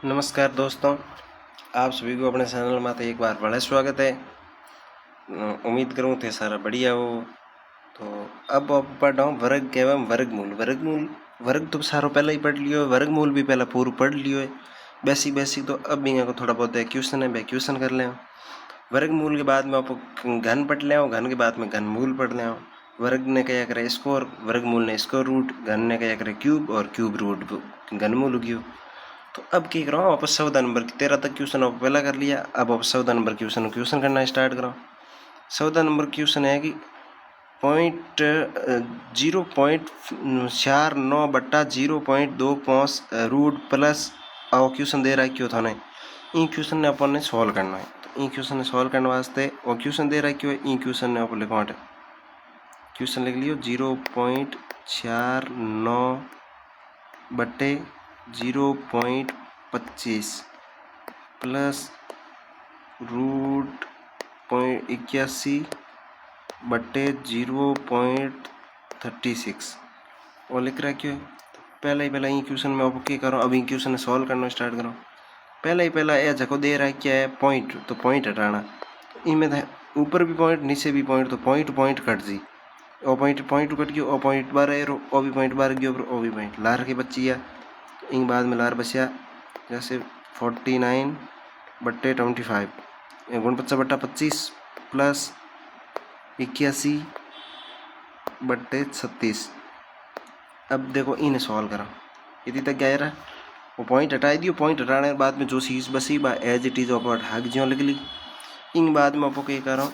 नमस्कार दोस्तों, आप सभी को अपने चैनल में एक बार बड़ा स्वागत है। उम्मीद करूँ थे सारा बढ़िया हो। तो अब आप पढ़ रहा हूँ वर्ग एवं वर्गमूल। वर्ग तो सारो पहले ही पढ़ लियो है, वर्गमूल भी पहले पूरा पढ़ लियो है। बेसिक तो अब भी को थोड़ा बहुत क्वेश्चन है, क्वेश्चन कर लें। वर्गमूल के बाद में आप घन पढ़ ले, घन के बाद में घनमूल पढ़ ले। वर्ग ने क्या करे स्क्वायर, वर्गमूल ने स्क्वायर रूट, घन ने क्या करे क्यूब और क्यूब रूट घनमूल उगियो। तो अब क्या करो, आप 14 नंबर 13 तक क्वेश्चन आप पहला कर लिया। अब आप 14 नंबर क्वेश्चन करना स्टार्ट करो। 14 नंबर क्वेश्चन है कि 0.49 बट्टा 0.25 रूट प्लस आओ क्वेश्चन दे रहा है क्यों थाने इन क्वेश्चन ने अपन ने सॉल्व करना है। तो इन क्वेश्चन ने सॉल्व करने वास्ते और क्वेश्चन दे रहा है क्यों इन क्वेश्चन ने आप लिखवा क्वेश्चन लिख लियो 0.49 बट्टे 0.25 प्लस रूट 81 बट्टे 0.36 और लिख रहा है क्यों। पहला ही क्वेश्चन में आप क्या करो, अब क्वेश्चन सॉल्व करना स्टार्ट करो। पहला ये जगह दे रहा है क्या है पॉइंट, तो पॉइंट हटाना। इनमें ऊपर भी पॉइंट नीचे भी पॉइंट, तो पॉइंट कट जी ओ पॉइंट कट गयो, ओ पॉइंट बार है ओ भी पॉइंट बार गयो, ओ भी पॉइंट लार के बच्ची है। इन बाद में लार बचा जैसे 49 बट्टे 25 49 बट्टा 25 प्लस 81 बट्टे 36। अब देखो इन्हें सॉल्व करा, इतनी तक क्या रहा वो पॉइंट हटा दियो। पॉइंट हटाने के बाद में जो चीज़ बसी बा एज इट इज आप हटा ज्यों लिख ली। इन बाद में आपको क्या करो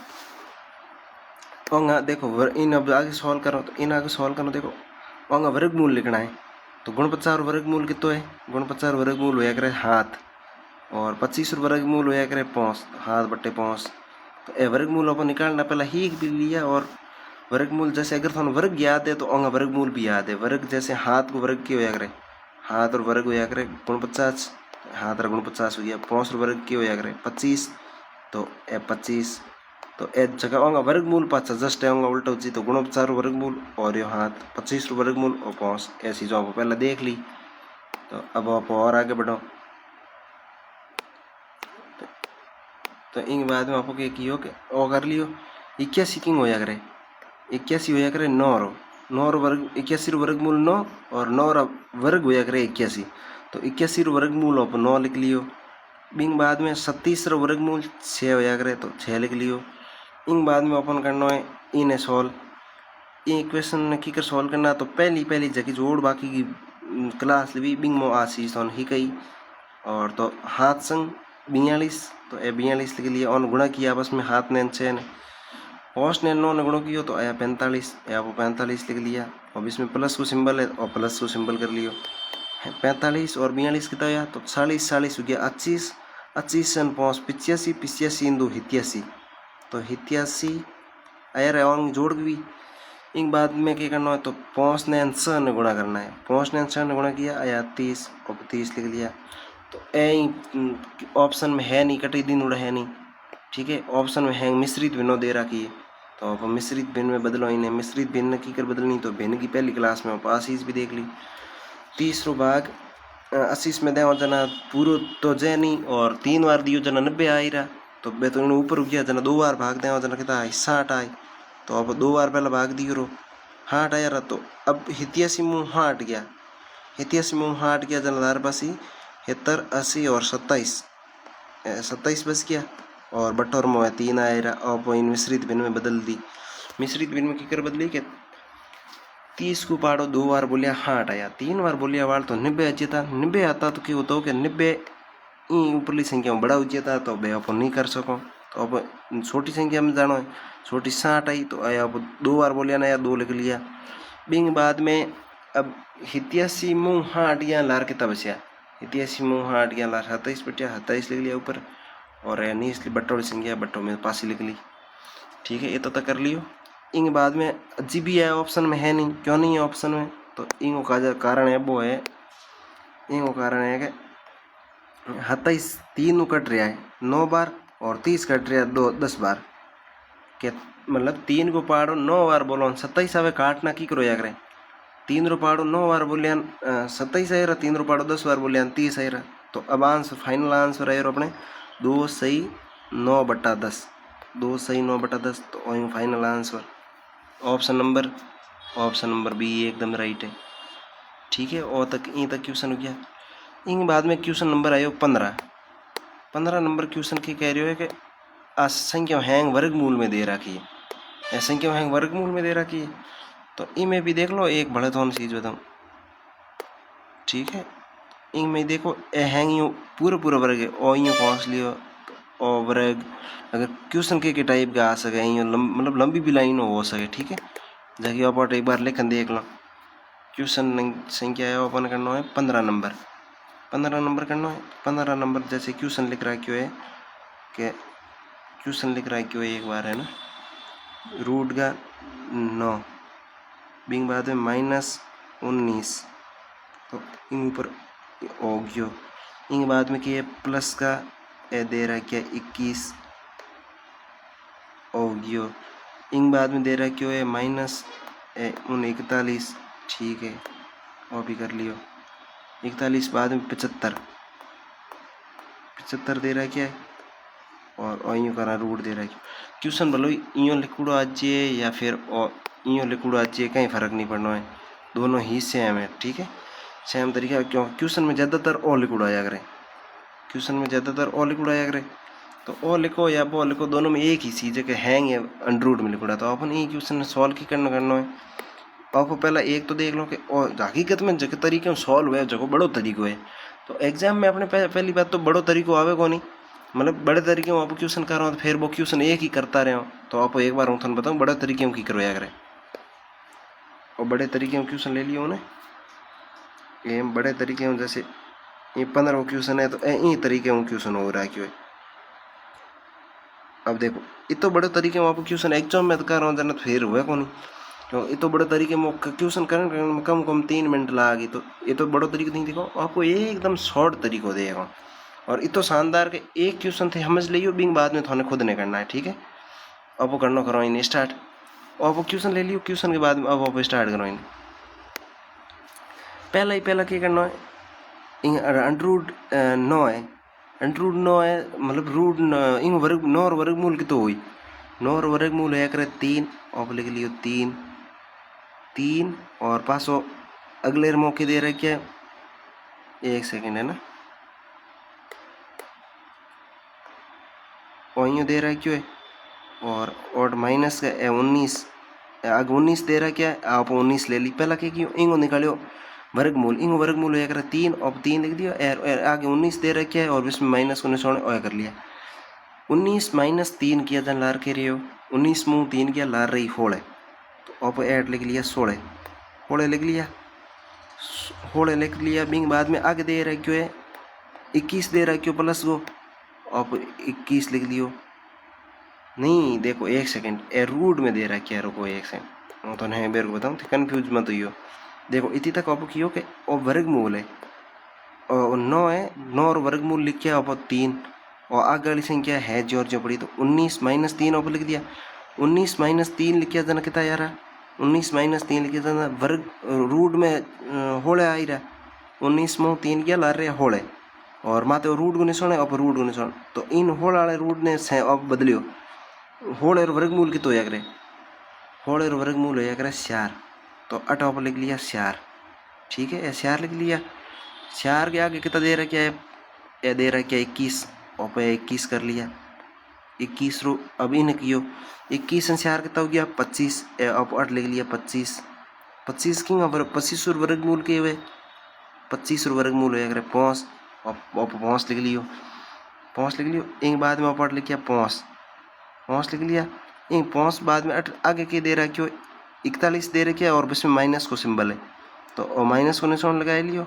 देखो इन अब आगे सॉल्व करो, तो इन आगे सॉल्व करो देखो वहाँ वर्गमूल लिखना है। तो 49 वर्गमूल कितो है, 49 वर्गमूल होया करे हाथ, और 25 वर्गमूल होया करे 5 हाथ बट्टे 5। तो ए वर्गमूल अपन निकालना पहला ही भी लिया। और वर्गमूल जैसे अगर थानू वर्ग याद है तो वहाँ वर्गमूल भी याद है। वर्ग जैसे हाथ को वर्ग के होया करे, हाथ और वर्ग होया करे 49, हाथ और 49 हो गया। 5 वर्ग के होया करे 25, तो ए 25। तो ए जगह होगा वर्गमूल पाचा जस्ट होगा उल्टा उची, तो 49 वर्गमूल और यो हाथ 25 वर्गमूल और 5 ऐसी जो आपको पहले देख ली। तो अब आप और आगे बढ़ो। तो इन बाद में आपको क्या कियो कि ओ कर लियो 81 किंग होया करे 81 होया करे 9 वर्ग 81 वर्गमूल 9 और 9 वर्ग होया करे 81। तो 81 वर्गमूल आप 9 लिख लियो। बिंग बाद में 37 वर्गमूल 6 होया करे तो 6 लिख लियो। इन बाद में ओपन करना है इन्हें सॉल्व इक्वेशन ने की कर सॉल्व करना। तो पहली जगह जोड़ बाकी की क्लास ली बिंग मो आसी सोन ही कही, और तो हाथ संग 42, तो ए 42 लिख लिया। और गुणा किया आपस में हाथ ने 6 ने, पोस्ट ने 9 ने गुणा किया तो आया 45, आपको 45 लिख लिया। अब इसमें प्लस को सिंबल है और प्लस को सिंबल कर लियो। 45 और 42 कितना आया तो 40 हो गया 25 25 5 85 85 इंदू 87, तो 87 आया रे और जोड़ भी। इन बाद में क्या करना है तो 5 ने 6 ने गुणा करना है। 5 ने 6 ने गुणा किया आया 30 और 30 लिख लिया। तो ए ऑप्शन में है नहीं, कटी दिन उड़ा है नहीं, ठीक है। ऑप्शन में है मिश्रित भिन्नों दे रखी है, तो आप मिश्रित भिन्न में बदलो। इन्हें मिश्रित भिन्न की कर बदलनी तो भिन्न की पहली क्लास में आप आशीष भी देख ली। 30 भाग 80 में देवा जना पूरा तो जय नहीं, और 3 बार दियो जना 90 आई रहा, तो बे तो इन्हें ऊपर गया जना 2 बार भाग देवा जना कितना 60 आए, तो अब 2 बार पहला भाग दियो रो 60 आया रहा। तो अब 87 मुँह हट गया, 87 मुँह हट गया जना 70 80 और 27 बच गया, और बटोर में 3 आए रहा। अब इन मिश्रित भिन्न में बदल दी। मिश्रित भिन्न में की बदली के 30 को पाड़ो 2 बार बोलिया 60 आया, 3 बार बोलिया वाल तो 90 अचेता 90 आता। तो क्या होता हो कि 90 ऊपरली संख्या में बड़ा उचेता, तो बे आप नहीं कर सको। तो अब छोटी संख्या में जानो है, छोटी 60 आई तो आया अब 2 बार बोलिया ना या 2 लिख लिया। बिंग बाद में अब 87 मुँह 60 गया लार कितना बचा 87 मुँह 60 गया लार 27 बटिया 27 लिख लिया ऊपर, और नहीं इसलिए बट्टो संख्या बट्टो में पासी लिख ली, ठीक है। ये तो कर लियो। इन बाद में जी भी है ऑप्शन में है नहीं, क्यों नहीं है ऑप्शन में, तो इन का जो कारण है वो है इन कारण है कि 27 3 कट रहा है 9 बार और 30 कट रहा है 10 बार के, मतलब 3 को पाड़ो 9 बार बोलो 27 आवे काटना की करो या करें 3 रो पाड़ो 9 बार बोलिया 27 आए रहा, 3 रो पाड़ो 10 बार बोलिया 30 आए रहा, तो अब आंसर फाइनल आंसर आयो अपने 2 सही 9/10, 2 सही 9/10। तो वही final answer option number B एकदम राइट है। ठीक है, और तक ई तक क्वेश्चन हो गया। इन बाद में क्वेश्चन नंबर आयो 15 नंबर क्वेश्चन की कह रहे हो कि संख्या हैंग वर्गमूल में दे रखी है, संख्या हैंग वर्गमूल में दे रखी है। तो इनमें भी देख लो एक बड़ा थोन चीज बताऊं। ठीक है, इनमें देखो ए हैंग यूं पूरा वर्ग है और यूं पहुंच लियो और वर्ग अगर क्वेश्चन के टाइप का आ सके यूं मतलब लंबी भी लाइन हो सके। ठीक है, जैसे आप एक बार लेखन देख लो। क्वेश्चन संख्या है ओपन करना है 15 नंबर करना है। 15 नंबर जैसे क्वेश्चन लिख रहा क्यों है कि क्वेश्चन लिख रहा है क्यों एक बार है ना, रूट का 9 बिंग बाद में -19। तो इन ऊपर हो गयो। इन बाद में क्या प्लस का ए दे रहा क्या 21 हो गयो। इन बाद में दे रहा क्यों है -41। ठीक है, वो भी कर लियो। 41 बाद में 75 दे रहा क्या है और यूँ करा रूट दे रहा है। क्वेश्चन बोलो यूँ लिखूड़ो आज या फिर यूँ लिखूड़ो आज कहीं फर्क नहीं पड़ना है, दोनों ही सेम है। ठीक है, सेम तरीका क्यों क्वेश्चन में ज़्यादातर ओ लिखूड़ा आया करे, क्वेश्चन में ज़्यादातर ओ लिखूड़ा आया करे। तो ओ लिखो या बो लिखो दोनों में एक ही चीज़ है कि हैंग या अंडररूट में लिखूड़ा। तो अपन ये क्वेश्चन सॉल्व की करना है। आपको पहला एक तो देख लो कि हकीकत में जो तरीके सॉल्व हुआ है जो बड़ो तरीको है। तो एग्जाम में अपने पहली बात तो बड़ो तरीको आवे को नहीं, मतलब बड़े तरीके में आप क्वेश्चन कर रहा हूँ फिर वो क्वेश्चन एक ही करता रहे हो। तो आप एक बार मैं बताऊँ बड़े तरीके में की करवाया करें। और बड़े तरीके में क्वेश्चन ले लियो उन्हें ये बड़े तरीके में, जैसे ये 15 क्वेश्चन है तो यही तरीके में क्वेश्चन हो रहा है क्यों। अब देखो ये तो बड़े तरीके में आपको क्वेश्चन एग्जाम में कर रहा हूँ जन्नत फिर हुआ को नहीं, तो ये तो बड़े तरीके में क्वेश्चन करने में कम 3 मिनट लागी। तो ये तो बड़ो तरीका नहीं देखो आपको ये एकदम शॉर्ट तरीको देगा और ये तो शानदार के एक क्वेश्चन थे समझ लियो बिंग बाद में थोड़े खुद नहीं करना है। ठीक है, अब वो करना करो इन स्टार्ट और वो क्वेश्चन ले लियो, क्वेश्चन के बाद में अब आप स्टार्ट करो इन। पहला क्या करना है अंडररूट 9 है, अंडररूट 9 है मतलब रूट इन वर्ग 9 और वर्गमूल की तो हुई 9 और वर्गमूल है करे 3 और लिख लियो 3 और पासो अगले मौके दे रहे क्या 1 सेकंड है ना, और यूँ दे रहा है क्यों है और माइनस का 19 आगे 19 दे रहा है क्या आप 19 ले ली। पहला क्या क्यों इंगो निकालियो वर्गमूल, इंगो वर्गमूल है 3 और 3 लिख दिया आगे 19 दे रहा क्या और इसमें माइनस को निशान और कर लिया। 19 - 3 किया जन लार के रही हो 19 मुँह 3 किया लार रही 16। तो आप ऐड लिख लिया 16 लिख लिया 16 लिख लिया बिंग बाद में आगे दे रहा क्यों है 21 दे रहा क्यों प्लस को आप 21 लिख लियो। नहीं देखो 1 सेकंड ए रूट में दे रहा क्या रुको 1 सेकंड तो नहीं मेरे को बताऊँ कन्फ्यूज मत हो। देखो इतनी तक आप कियो के और वर्गमूल है और 9 है 9 और वर्गमूल लिख के आप 3 और आगे वाली संख्या है जो पड़ी तो 19 - 3 आप लिख दिया 19 - 3 लिख जना कितना यार 19 - 3 लिख जना वर्ग रूट में होले आ रहा 19 मुँह 3 क्या ला रहे होले और माते रूट को निशान है अब रूट को निशान। तो इन होल वाले रूट ने अब बदलियो होल और वर्गमूल की तो या करे होल और वर्गमूल हो करे 4। तो अटॉप लिख लिया 4। ठीक है 4 लिख लिया 4 के आगे कितना दे रहा क्या है ये दे रहा क्या 21 और पे 21 कर लिया 21 रो अब इन कियो 21 से 4 कितना हो गया 25 अब 8 लिख लिया 25 की 25 वर्गमूल के हुए 25 वर्गमूल हो करे 5 और 5 लिख लियो 5 लिख लियो एक बाद में 8 लिख किया 5 लिख लिया एक 5 बाद में 8 आगे के दे रहा क्यों 41 दे रहा क्या और इसमें माइनस को सिंबल है तो माइनस को निशान लगा लियो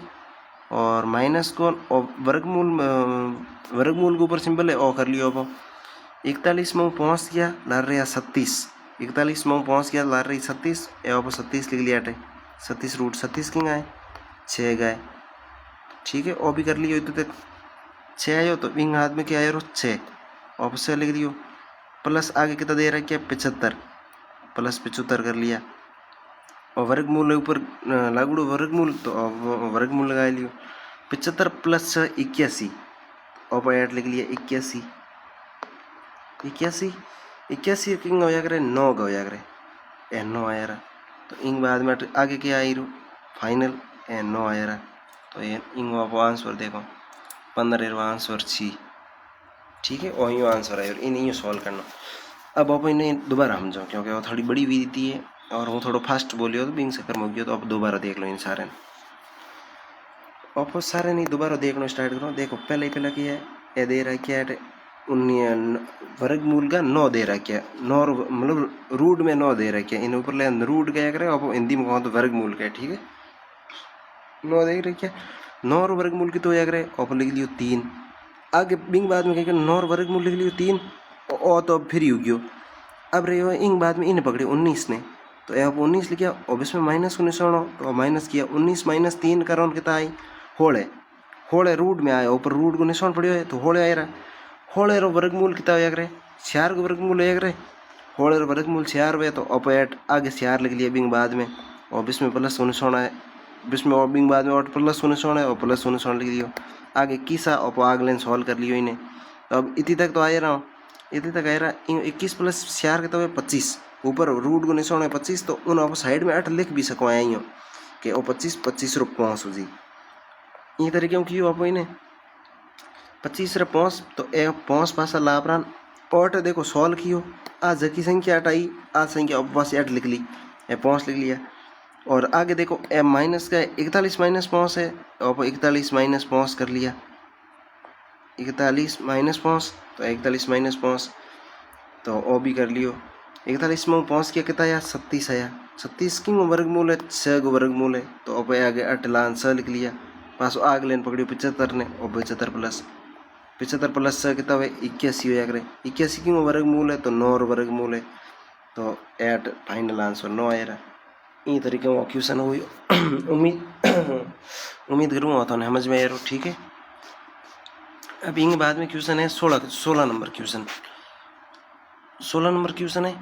और माइनस को और वर्गमूल के ऊपर सिंबल है और कर लियो। अब 41 में 5 किया ला रहा 37 41 में 5 किया ला रही 37 अब 37 लिख लिया 37 रूट 37 की गाय 6 गाय। ठीक है और भी कर लियो तो 6 आयो तो विंग हाथ में क्या आयो 6 और 6 लिख लियो प्लस आगे कितना दे रहा है क्या 75 प्लस 75 कर लिया और वर्गमूल ऊपर लागू वर्गमूल तो वर्गमूल लगा लियो 75 प्लस 81 और ऐड लिख लिया 81 81 81 किंग होया करे 9 का होया करे ए 9 आया रहा। तो इंग बाद में आगे क्या आई रू फाइनल ए 9 आया रहा। तो ये इंग आप आंसर देखो 15 आंसर छी ठीक है और यो आंसर आयो इन यो सॉल्व करना। अब आप इन्हें दोबारा समझो क्योंकि वो थोड़ी बड़ी विधि है और वो थोड़ा फास्ट बोलियो तो बिंग चक्कर में गयो। तो आप दोबारा देख लो इन सारे आप सारे नहीं दोबारा देखना स्टार्ट करो। देखो पहले क्या है ये दे रहा है क्या है वर्गमूल का 9 दे रहा क्या 9 मतलब रूट में 9 दे रहा क्या इन ऊपर ले रूट क्या करे आप हिंदी में कहो तो वर्गमूल का ठीक है 9 देख रहे क्या 9 वर्गमूल की तो या करे आप लिख लियो 3 आगे बिंग बाद में क्या 9 वर्गमूल लिख लियो 3 और तो अब फिर हो गयो। अब रहे इंग बाद में इन पकड़े 19 ने तो आप 19 लिखा और इसमें माइनस को निशान तो माइनस किया 19 माइनस 3 का रौन कितना आई होले रूट में आया ऊपर रूट को निशान पड़ियो है तो होले आ रहा होले रो वर्गमूल कितना होया करे 4 का वर्गमूल होया करे होले रो वर्गमूल 4 हुए तो अपोएट आगे 4 लिख लिया बिंग बाद में और इसमें प्लस होने सोना है इसमें और बिंग बाद में और प्लस होने सोना है और प्लस होने सोना लिख दियो आगे किसा और आगे लाइन सॉल्व कर लियो इन्हें। तो अब इतनी तक तो आ रहा हूँ इतनी तक आ रहा 21 प्लस 4 कितना है 25 ऊपर रूट को निशान है 25 तो उन आप साइड में 8 लिख भी सको आइयो कि वो 25 रुपये पहुँच हो जी ये तरीके की आप इन्हें 25 रे 5 तो ए 5 पासा लाभरान और देखो सॉल्व कियो आज की संख्या 8 आई आज संख्या बस 8 लिख ली ए 5 लिख लिया और आगे देखो ए माइनस का 41 माइनस 5 है और 41 माइनस 5 कर लिया 41 माइनस 5 तो 41 माइनस 5 तो ओ भी कर लियो 41 में 5 किया कितना आया 37 आया 37 की वर्गमूल है 6 का वर्गमूल है तो अब आगे 8 लान 6 लिख लिया पास आगे लेन पकड़ियो 75 ने और 75 प्लस 6 कितना है 81 होया करे 81 की वर्गमूल है तो 9 वर्गमूल है तो 8 फाइनल आंसर 9 आया रहा। ये तरीके का क्वेश्चन हुई उम्मीद करूँगा तो समझ में आया ठीक है। अब इनके बाद में क्वेश्चन है 16 नंबर क्वेश्चन 16 नंबर क्वेश्चन है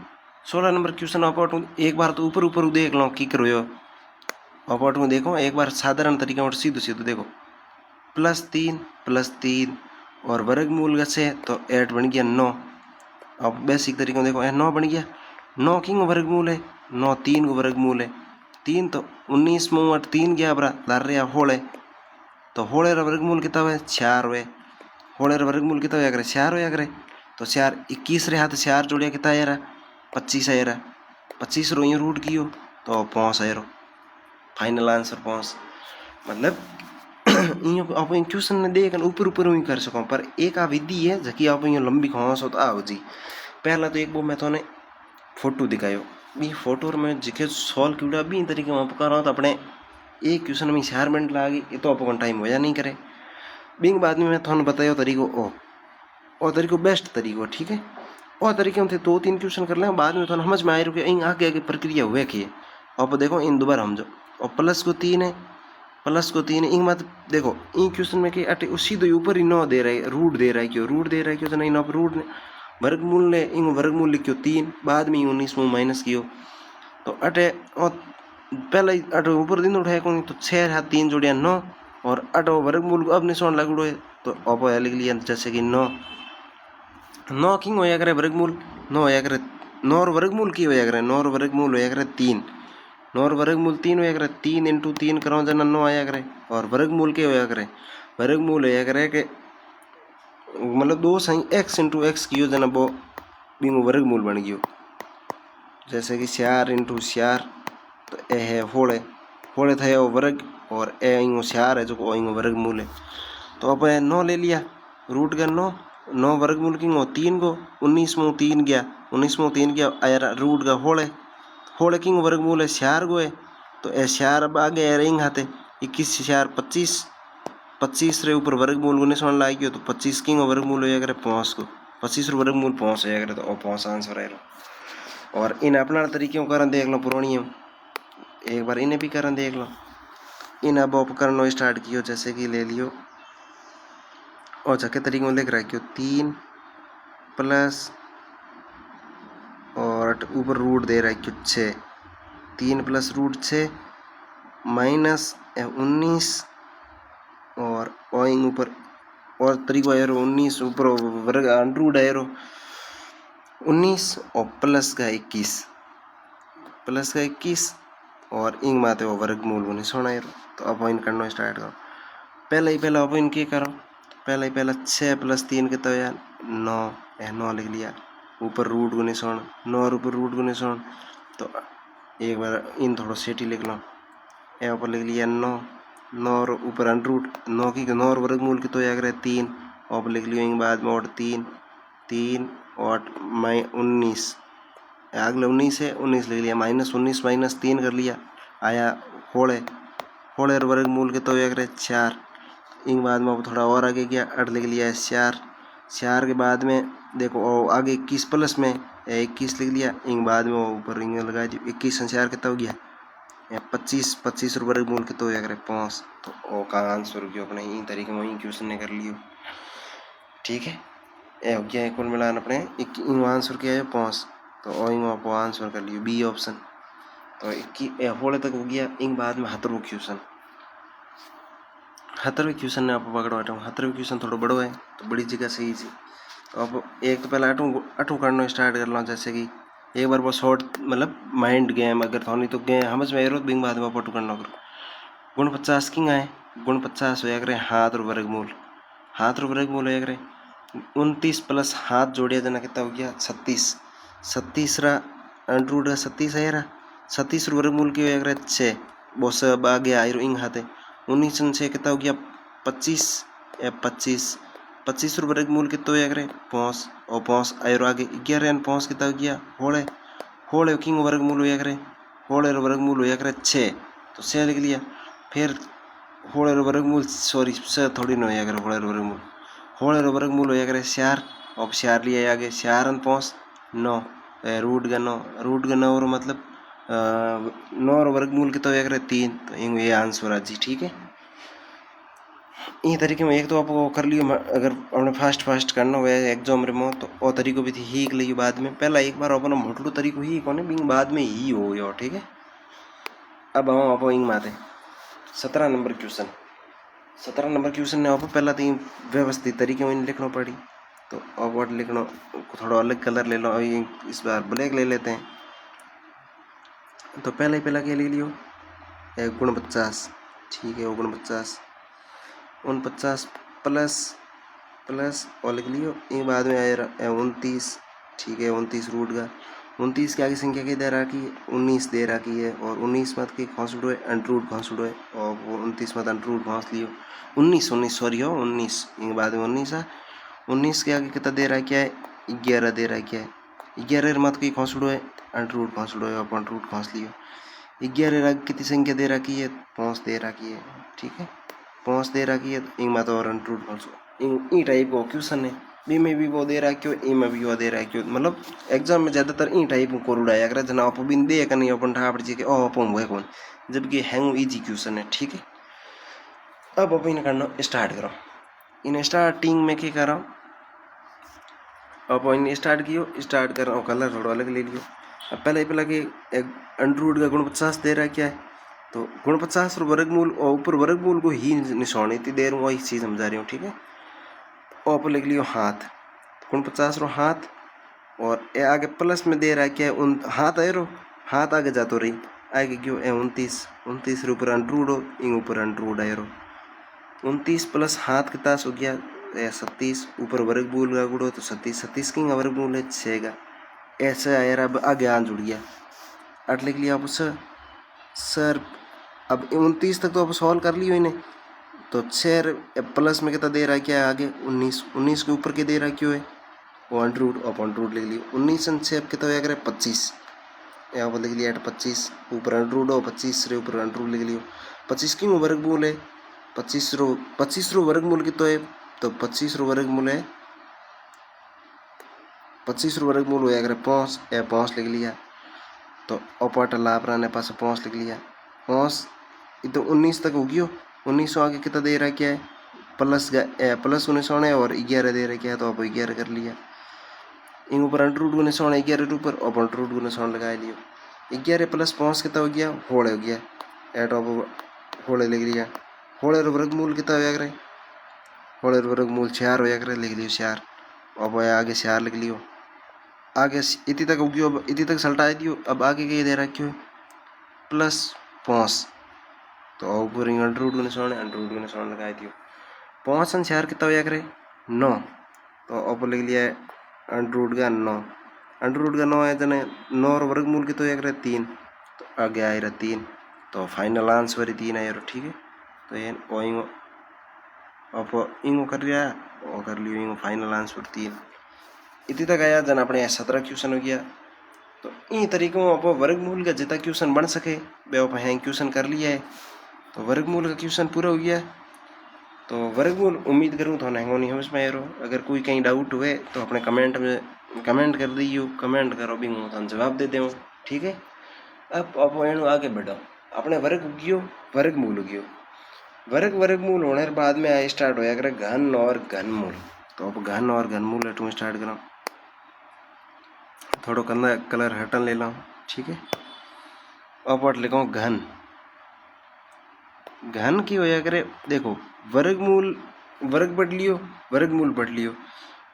16 नंबर क्वेश्चन आप एक बार तो ऊपर देख लो की करो आप देखो एक बार साधारण तरीके और सीधो देखो +3 और वर्गमूल से तो 8 बन गया 9। अब बेसिक तरीके देखो 9 बन गया 9 की वर्गमूल है 9 3 को वर्गमूल है 3 तो 19 में 8 3 गया बरा लार रहा होले तो होले वर्गमूल कितना है 4 हुए होले वर्गमूल कितना होया करे 4 होया करे तो 4 21 रे हाथ 4 जोड़िया कितना आया रहा 25 आया रहा 25 रो यूँ रूट कियो तो 5 आया रो फाइनल आंसर 5 मतलब आप क्वेश्चन ने देख ऊपर ही कर सको पर एक आ विधि है जबकि आप लंबी खास हो तो आओ जी। पहला तो एक वो मैं थोने फोटो दिखायो बी फोटो में जिके सॉल्व किया भी तरीके में कर रहा तो अपने एक क्वेश्चन में 4 मिनट लागी ये तो आपको टाइम होया नहीं करे बिंग बाद में मैं थोने बतायो तरीको ओ तरीको बेस्ट तरीको ठीक है और तरीके में थे 2-3 क्वेश्चन कर ले बाद में थोड़ा समझ में आ रही है आगे प्रक्रिया हुए की आप देखो इन दोबारा समझो और प्लस को 3 है इन मत देखो इन क्वेश्चन में कि अटे उसी दो ऊपर ही 9 दे रहा है रूट दे रहा है क्यों तो नहीं रूट ने वर्गमूल ने इन वर्गमूल लिखियो 3 बाद में 19 में माइनस कियो तो अटे और पहले अटे ऊपर दिन उठाए को तो 6 हाथ 3 जोड़िया 9 और अटो वर्गमूल अब निशान लगड़ो है तो अब लिख लिया जैसे कि 9 किंग होया करे वर्गमूल 9 होया करे 9 वर्गमूल की होया करे 9 वर्गमूल होया करे 3 9 वर्गमूल 3 होया करे 3 × 3 करो जना 9 आया करे और वर्गमूल के होया करे वर्गमूल होया करे के मतलब 2 सही x × x कियो जना वो बिंगो वर्गमूल बन गयो जैसे कि 4 × 4 तो ए है होले थे वर्ग और ए इंगो 4 है जो इंगो वर्गमूल है तो अब 9 ले लिया रूट का 9 वर्गमूल की 3 को 19 में 3 गया आया रूट का होले की वर्गमूल है 4 गो है तो ए 4 अब आगे रिंग हाथे 21 4 25 रे ऊपर वर्गमूल को निशान ला गयो तो 25 की वर्गमूल होया करे 5 को 25 रो वर्गमूल 5 होया करे तो 5 आंसर है। और इन अपना तरीके करन देख लो पुरानी एक बार इन्हें भी करन देख लो इन अब उपकरण स्टार्ट कियो जैसे कि ले लियो और जके तरीके में लिख रखियो 3 प्लस और ऊपर रूट दे रखियो 6 3 प्लस रूट 6 माइनस 19 और ओइंग ऊपर और तरीको एरो 19 ऊपर वर्ग अंडरूड एरो 19 और प्लस का 21 और इंग माते वो वर्गमूल बने सोना एरो। तो अब इन करना स्टार्ट करो। पहला अब इन के करो पहला 6 + 3 कितना हो यार 9 9 लिख लिया ऊपर रूट गुने सोन 9 और ऊपर रूट गुने सोन। तो एक बार इन थोड़ा सेटी लिख लो ए ऊपर लिख लिया 9 और ऊपर अंडरूट 9 और वर्गमूल की तो याद रहे 3 और लिख लियो इन बाद में और 3 और 19 अगले 19 है 19 लिख लिया -19 - 3 कर लिया आया होले और वर्गमूल के तो याद रहे 4 इन बाद में थोड़ा और आगे गया 8 लिख लिया 4 के बाद में देखो आगे 21 प्लस में 21 लिख लिया इन बाद में ऊपर रिंग लगा दी 21 और 4 कितना हो गया 25 वर्गमूल के तो अगर 5 तो ओ का आंसर गया अपने इन तरीके में इन क्वेश्चन ने कर लियो। ठीक है ए हो गया कुल मिलान अपने इन आंसर क्या है 5 तो ओ इन आप आंसर कर लियो बी ऑप्शन। तो 21 होले तक हो गया इन बाद में 17वां क्वेश्चन ने आप पकड़ो 17वां क्वेश्चन थोड़ा बड़ो है तो बड़ी जगह से इजी। तो अब एक तो पहले अटू करना स्टार्ट कर लो जैसे कि एक बार वो शॉर्ट मतलब माइंड गेम अगर थोड़ी तो गेम समझ में एरो बिंग बाद में पटू करना करो गुण 50 किंग आए गुण 50 हो करे हाथ और वर्गमूल हो करे 29 प्लस हाथ जोड़िया देना कितना हो गया 36 रा अंडरूट 36 है 36 वर्गमूल की हो करे 6 वो सब आ गया इंग हाथे 19 6 कितना हो गया 25 वर्गमूल कितना हो करे 5 और 5 आयो आगे 11 5 कितना हो गया होले किंग वर्गमूल हो करे होले वर्गमूल हो करे 6 तो 6 लिख लिया फिर होले वर्गमूल सॉरी 6 थोड़ी ना हो करे होले वर्गमूल हो करे 4 और 4 लिया आगे 4 और 5 9 रूट का 9 और मतलब 9 और वर्गमूल कितना हो करे 3 तो ये आंसर है जी। ठीक है ये तरीके में एक तो आपको कर लियो अगर अपने फास्ट करना हो एग्जाम में तो वो तरीको भी थी ही लियो बाद में पहला एक बार अपना मोटू तरीको ही कोने बिंग बाद में ही हो गया। ठीक है अब हम आप इंग माते 17 नंबर क्वेश्चन ने आप पहला तो व्यवस्थित तरीके में लिखना पड़ी तो अब वर्ड लिखना थोड़ा अलग कलर ले लो इस बार ब्लैक ले लेते हैं। तो पहला क्या ले लियो 49 ठीक है 49 प्लस और लिख लियो ये बाद में आया 29 ठीक है 29 रूट का 29 की आगे संख्या की दे रखी है 19 दे रखी है और 19 मत के घांसुड़ो है अंडरूट घांसुड़ो है और वो 29 मत अंडरूट घांस लियो 19 सॉरी हो 19 ये बाद में 19 है 19 के आगे कितना दे रखा है 11 दे रखा है 11 मत के घांसुड़ो है अंडरूट घांसुड़ो है और अंडरूट घांस लियो 11 आगे कितनी संख्या दे रखी है 5 दे रखी है। ठीक है 5 दे रखी है इंग माता और अंडरूट घांसो ई टाइप को क्वेश्चन है बी में भी वो दे रखियो ई में भी वो दे रखियो मतलब एग्जाम में ज्यादातर ई टाइप को उड़ाया करे जना आप बिन दे कनी अपन ठापड़ जी के ओ अपन हुए कौन जबकि हैंग इजी क्वेश्चन है। ठीक है अब अपन करना स्टार्ट करो इन स्टार्टिंग में क्या करो अब इन स्टार्ट करो कलर थोड़ा अलग ले लियो। अब पहला कि अंडरूट का गुण 50 दे रहा क्या है तो गुण 50 और वर्गमूल और ऊपर वर्गमूल को ही निशान इतनी देर में वही चीज समझा रही हूँ। ठीक है और लिख लियो हाथ गुण 50 रो हाथ और ए आगे प्लस में दे रहा है क्या उन हाथ आए हाथ आगे जातो रही आगे क्यों 29 ऊपर अंडरूड हो इन ऊपर अंडरूड आए 29 प्लस हाथ के तास हो गया 37 ऊपर वर्गमूल का गुड़ो तो 37 की वर्गमूल है 6 का ऐसे आया अब आगे आन जुड़ गया 8 लिख लिया अब सर अब 29 तक तो अब सॉल्व कर लियो इन्हें तो 6 प्लस में कितना दे रहा है क्या आगे 19 के ऊपर के दे रहा है क्यों है वो अंडरूट लिख लियो 19 और 6 कितना हो गया 25 यहाँ पर लिख लिया 25 ऊपर अंडरूट हो 25 रे ऊपर अंडरूट लिख लियो 25 की वर्गमूल है 25 रो वर्गमूल कितना है तो 25 रो वर्गमूल है 25 रो वर्गमूल हो गया 5 लिख लिया तो ऑपरेटर लापरा ने पास 5 लिख लिया 5 तो 19 तक हो गयो 19 आगे कितना दे रहा है क्या है प्लस 19 है और 11 दे रहा क्या है तो अब 11 कर लिया इन ऊपर अंडरूट को निशान 11 ऊपर और अंडरूट को निशान लगा लियो 11 प्लस 5 कितना हो गया होले हो गया एट ऑफ होले लिख लिया होड़ेर वर्गमूल कितना होया करे, होड़ेर वर्गमूल 4 होया करे, लिख लियो 4। अब आगे 4 लिख लियो, आगे इति तक उगियो, इति तक सल्टा दियो। अब आगे के दे रखियो प्लस 5, तो ऊपर अंडर रूट में निशान लगा दियो। 5 और 4 कितना होया करे 9, तो ऊपर लिख लिया अंडर रूट का 9, अंडर रूट का 9 है जने 9 और वर्गमूल कितना होया करे 3, तो आगे आए रहा 3, तो फाइनल आंसर ही 3 आया। ठीक है, तो ये ओइंगो अब इंगो कर लिया और कर लियो इंगो फाइनल आंसर 3। इतनी तक आया जन अपने 17 क्वेश्चन हो गया। तो इन तरीकों आप वर्गमूल का जितना क्वेश्चन बन सके वे आप हैं क्वेश्चन कर लिया है। तो वर्गमूल का क्वेश्चन पूरा हो गया। तो वर्गमूल उम्मीद करूँ तो हैंगो नहीं समझ में आए रहो। अगर कोई कहीं डाउट हुए तो अपने कमेंट में कमेंट कर दियो, कमेंट करो भी हूँ तो जवाब दे दूँ। ठीक है, अब आप आगे बढ़ो। अपने वर्ग उगियो, वर्गमूल उगियो, वर्गमूल होने के बाद में आए स्टार्ट होया करे घन और घनमूल। तो अब घन और घनमूल हटू स्टार्ट करो, थोड़ा कलर हटन ले लो। ठीक है, अब लिखो घन। घन की होया करे देखो वर्गमूल, वर्ग बढ़ लियो, वर्गमूल बढ़ लियो,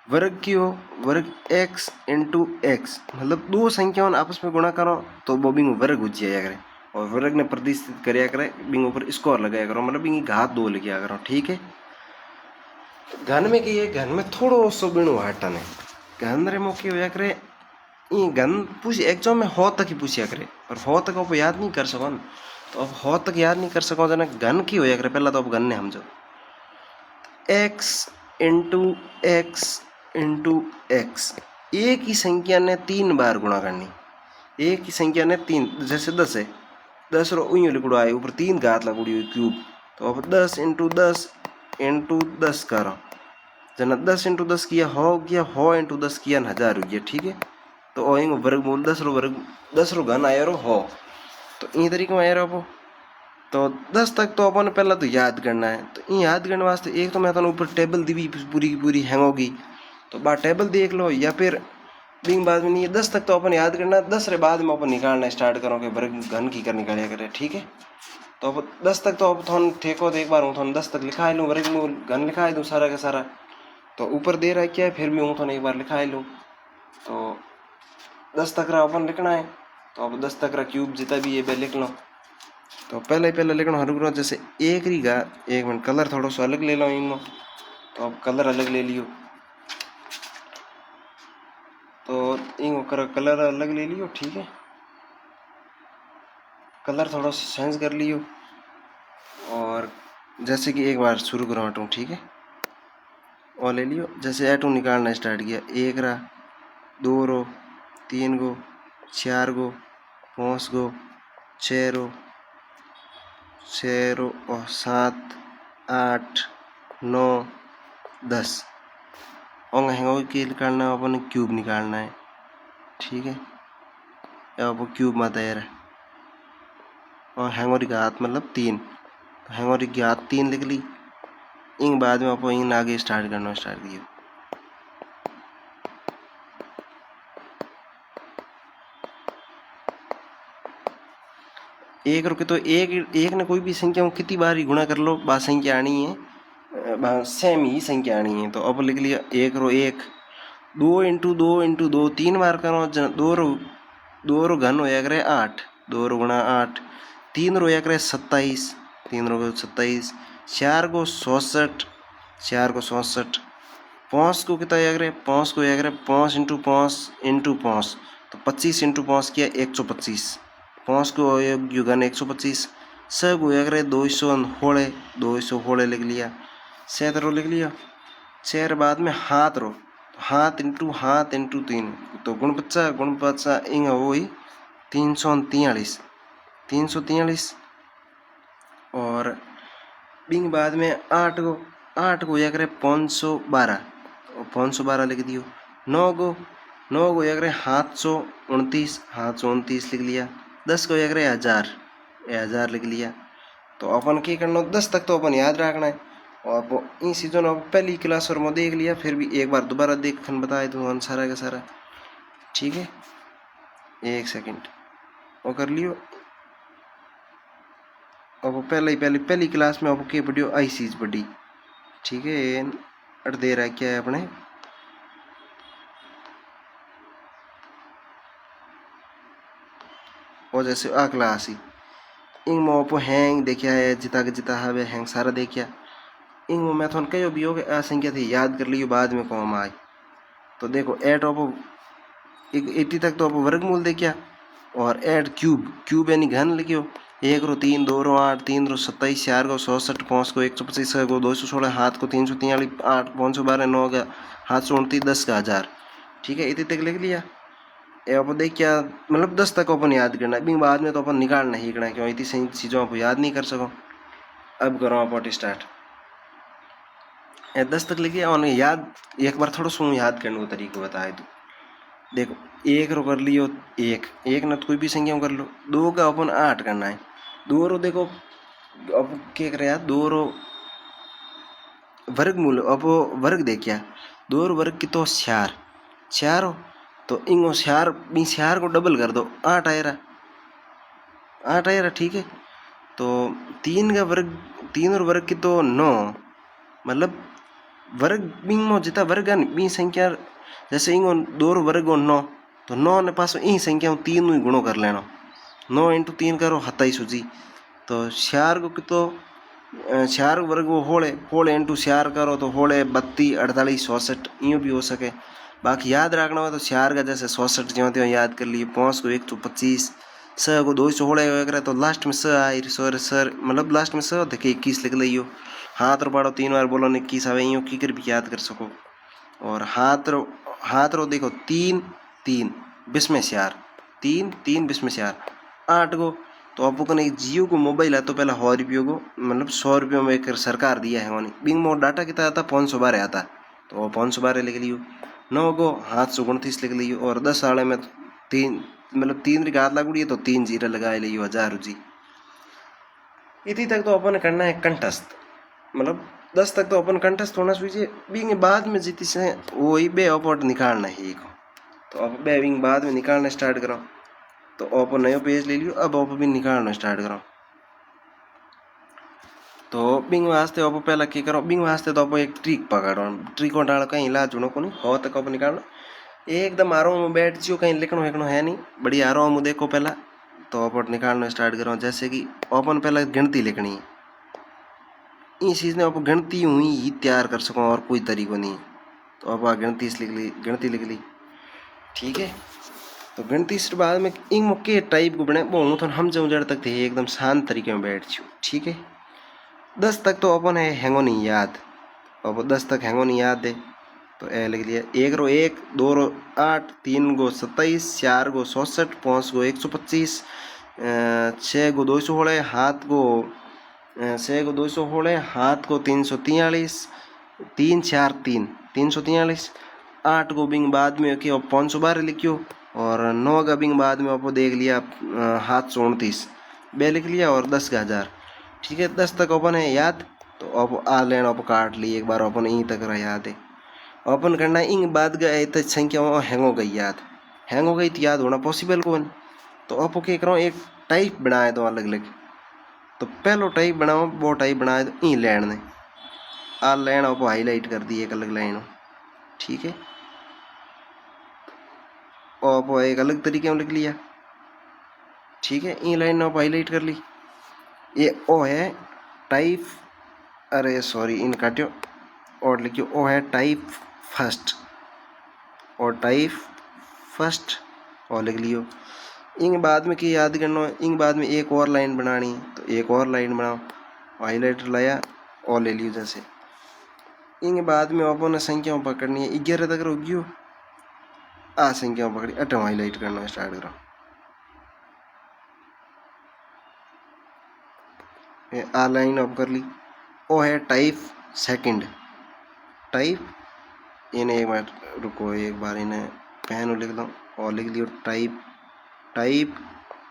वर्ग की हो वर्ग x इंटू एक्स, मतलब दो संख्याओं आपस में गुणा करो तो वो बिंग वर्ग हो जाया करे, और वर्ग ने प्रतिष्ठित कराया करे बिंग ऊपर स्कोर लगाया करो, मतलब बिंग घात 2 लिखा करो। ठीक है, घन में की है, घन में थोड़ो सो बिणु हटन है। घन रे मौके होया करे ये घन पूछ एग्जाम में हो तक ही पूछा करे, और हो तक आप याद नहीं कर सको। तो अब हो तक याद नहीं कर सको जना घन की होया करे, पहला तो अब घन ने समझो x इंटू एक्स, एक ही संख्या ने 3 बार गुणा करनी, एक ही संख्या ने 3, जैसे 10 है, 10 रो उयो लिखड़ो आए ऊपर 3 घात लगुड़ी हुई क्यूब, तो अब 10 इंटू 10 करो, जना 10 इंटू 10 किया हो गया, हो इंटू 10 किया 1000 हो गया। ठीक है, तो ओइंग वर्गमूल 10 रो घन आया रो हो, तो इन तरीके में आया रो। तो 10 तक तो अपन पहला तो याद करना है। तो इन याद करने वास्ते एक तो मैं तो ऊपर टेबल दी पूरी की पूरी हैंगोगी, तो बात टेबल देख लो, या फिर बिंग बाद में नहीं है 10 तक तो अपन याद करना, 10 रे बाद में अपन निकालना स्टार्ट करो कि वर्ग घन की कर निकालिया करे। ठीक है, तो अब 10 तक तो अब थोन ठेको तो एक बार हूँ थोन 10 तक लिखा लूँ, वर्गमूल घन लिखा दूँ सारा का सारा, तो ऊपर दे रहा है क्या है फिर भी हूँ थोन एक बार लिखा लूँ। तो 10 तक रहा अपन लिखना है, तो अब 10 तक रहा क्यूब जितना भी है लिख लो। तो पहले लिखना हर ग्रो, जैसे एक रीगा एक मिनट कलर थोड़ा सा अलग ले लो इनको, तो अब कलर अलग ले लियो, तो इनको कलर अलग ले लियो। ठीक है, कलर थोड़ा सा चेंज कर लियो, और जैसे कि एक बार शुरू करो हटूँ। ठीक है, और ले लियो, जैसे ऐटू निकालना स्टार्ट किया, 1 रा 2 रो 3 गो 4 गो 5 गो 6 रो 6 रो और 7 8 9 10 और हैंगो की निकालना है, अपन क्यूब निकालना है। ठीक है, अब क्यूब मत है और हैंगोरी का हाथ मतलब 3, तो हैंगोरी की हाथ 3 लिख ली। इन बाद में आप इन आगे स्टार्ट करना स्टार्ट किया। एक रुके तो एक ने कोई भी संख्या कितनी बार ही गुणा कर लो, बात संख्या आनी है, सेम ही संख्या आनी है। तो अब लिख लिया 1 रो 1, 2 इंटू 2 3 बार करो, 2 रो घन होया करे 8, 2 रो गुणा 8, 3 रो होया करे 27, 3 रो 27, 4 को 67, 4 को 67, 5 को कितना होया करे, 5 को होया करे 5 इंटू 5, तो 25 इंटू 5 किया 125, 5 को घन 125, सब होया करे 216 लिख लिया, 7 रो लिख लिया। 6 बाद में हाथ रो, हाथ इंटू 3, तो गुण बच्चा इंग वही 343, और बिंग बाद में 8 को होया करे 512, तो 512 लिख दियो। 9 को होया करे 729 लिख लिया। 10 को होया करे 1000 लिख लिया। तो अपन क्या करना, 10 तक तो अपन याद रखना है, और इन चीज़ों ने पहली क्लास और में देख लिया, फिर भी एक बार दोबारा देख बताए दूँ सारा का सारा। ठीक है, 1 सेकंड वो कर लियो। अब पहली क्लास में अब के पढ़ियो आई चीज पढ़ी, ठीक है। अट दे रहा है क्या है अपने, और जैसे आ क्लास ही इंग में ओपो हैंग देखिया है, जिता के जिता है हैंग सारा देखिया। इंग में मैं थोन कहो भी हो आ संख्या थी याद कर लियो, बाद में कौन आए। तो देखो एट ओपो 80 तक तो ओपो वर्गमूल देखिया, और एड क्यूब यानी घन लिखियो। 1 रो 3 2 रो 8 3 रो 27 4 को 67 5 को 125 6 को 216 7 को 343 8 512 9 का 729 10 का 1000, ठीक है। इतने तक लिख लिया। ये अपन देख क्या मतलब 10 तक अपन याद करना है, बाद में तो अपन निकालना ही करना है, क्यों इतनी सही चीज़ों को याद नहीं कर सको। अब करो अपन स्टार्ट। 10 तक लिखिए और याद एक बार थोड़ा सा याद करने का तरीका बताए तो देखो 1 रो कर लियो, एक न तो कोई भी संख्या कर लो। 2 का अपन 8 करना है। 2 रो देखो अब क्या करे यार, 2 रो वर्गमूल अब वर्ग देखिया। 2 रो वर्ग की तो 4 हो, तो इंगो 4 को डबल कर दो, 8 आएगा 8 आएगा, ठीक है। तो 3 का वर्ग 3 और वर्ग की तो 9, मतलब वर्ग बिंग मो जितना वर्ग है बी संख्या, जैसे इंगो 2 रो वर्ग हो 9, तो 9 ने पास ई संख्या 3 नु गुणो कर लेना। 9 × 3 करो 27 सूजी। तो 4 को की तो 4 वर्ग वो होले × 4 करो तो होले 32 48 64 यूँ भी हो सके। बाकी याद रखना हो तो 4 का जैसे 64 ज्यों त्यों याद कर लिए। 5 को 125, 6 को 216 वगैरह, तो लास्ट में 6 आई सर मतलब लास्ट में 6 थे 21 लिख लियो। हाथ रो पाड़ो 3 बार बोलो 21 आवे, यूँ की कर भी याद कर सको। और हाथ रो देखो 3 3 20 में 4 3 3 20 में 4 8 को। तो आपको कने जियो को मोबाइल है तो पहला 100 रुपये को मतलब 100 रुपये में एक सरकार दिया है वनी बिंग मोर डाटा कितना आता 512 आता, तो 512 लिख लियो। 9 को 729 लिख लियो। और 10 वाले में 3 मतलब 3 री घात लागूड़ी है तो 3 जीरो लगा लियो 1000 जी। इतनी तक तो अपन करना है कंठस्थ, मतलब 10 तक तो अपन कंठस्थ होना चाहिए। बिंग बाद में जीती से वही बे अपॉट निकालना है एक, तो अब बे बिंग बाद में निकालना स्टार्ट करो। तो आप नयो पेज ले लियो, अब आप भी निकालना स्टार्ट करो। तो बिंग वास्ते आप पहला क्या करो, बिंग वास्ते तो आप एक ट्रिक पकड़ो, ट्रिक को डालो कहीं इलाज जुड़ो को नहीं हो तक आप निकालो। एकदम आराम में बैठ जियो, कहीं लिखनो हेकनो है नहीं, बढ़िया आराम में देखो पहला। तो आप निकालना स्टार्ट करो। जैसे कि अपन पहला गिनती लिखनी है, इस चीज़ ने आप गिनती हुई ही तैयार कर सको और कोई तरीको नहीं। तो आप गिनती लिख ली, ठीक है। तो गिनती से बाद में इंग मुक्के टाइप को बने वो थोड़ा हम जो जड़ तक थे एकदम शांत तरीके में बैठ छू, ठीक है। 10 तक तो अपन है हैंगो नहीं याद, अब 10 तक हैंगो नहीं याद है। तो ए लिख लिया। 1 रो 1 2 रो 8 3 को 27 4 को 67 5 को 125 6 को 216 हाथ को 6 को 216 हाथ को 343 3 4 3 343 8 को बिंग बाद में कि 512 लिखियो। और 9 का बिंग बाद में आपको देख लिया हाथ 129 बे लिख लिया। और 10 का 1000, ठीक है। 10 तक अपन है याद, तो अब आ लेना आप काट ली एक बार अपन यहीं तक रहा याद है। अपन करना इंग बाद गए तो संख्या हैंग हो गई याद, हैंग हो गई तो याद होना पॉसिबल कौन। तो आप क्या करो एक टाइप बनाए दो अलग अलग। तो पहलो टाइप बनाओ वो टाइप बनाए दो ई लैंड ने आ लाइन आप हाईलाइट कर दी एक अलग लाइन, ठीक है। आप एक अलग तरीके में लिख लिया, ठीक है। ई लाइन आप हाईलाइट कर ली। ये ओ है टाइप, अरे सॉरी इन काटियो और लिखियो ओ है टाइप फर्स्ट, और टाइप फर्स्ट और लिख लियो। इंग बाद में क्या याद करना है, इंग बाद में एक और लाइन बनानी, तो एक और लाइन बनाओ, हाईलाइटर लाया और ले लियो। जैसे इंग बाद में अपन संख्या पकड़नी है 11 तक रोकियो, आ संख्या पकड़ी अट हाईलाइट करना स्टार्ट करो। आ लाइन ऑफ कर ली। ओ है टाइप सेकंड, टाइप इन्हें एक बार रुको, एक बार इन्हें पेन लिख दो और लिख लियो टाइप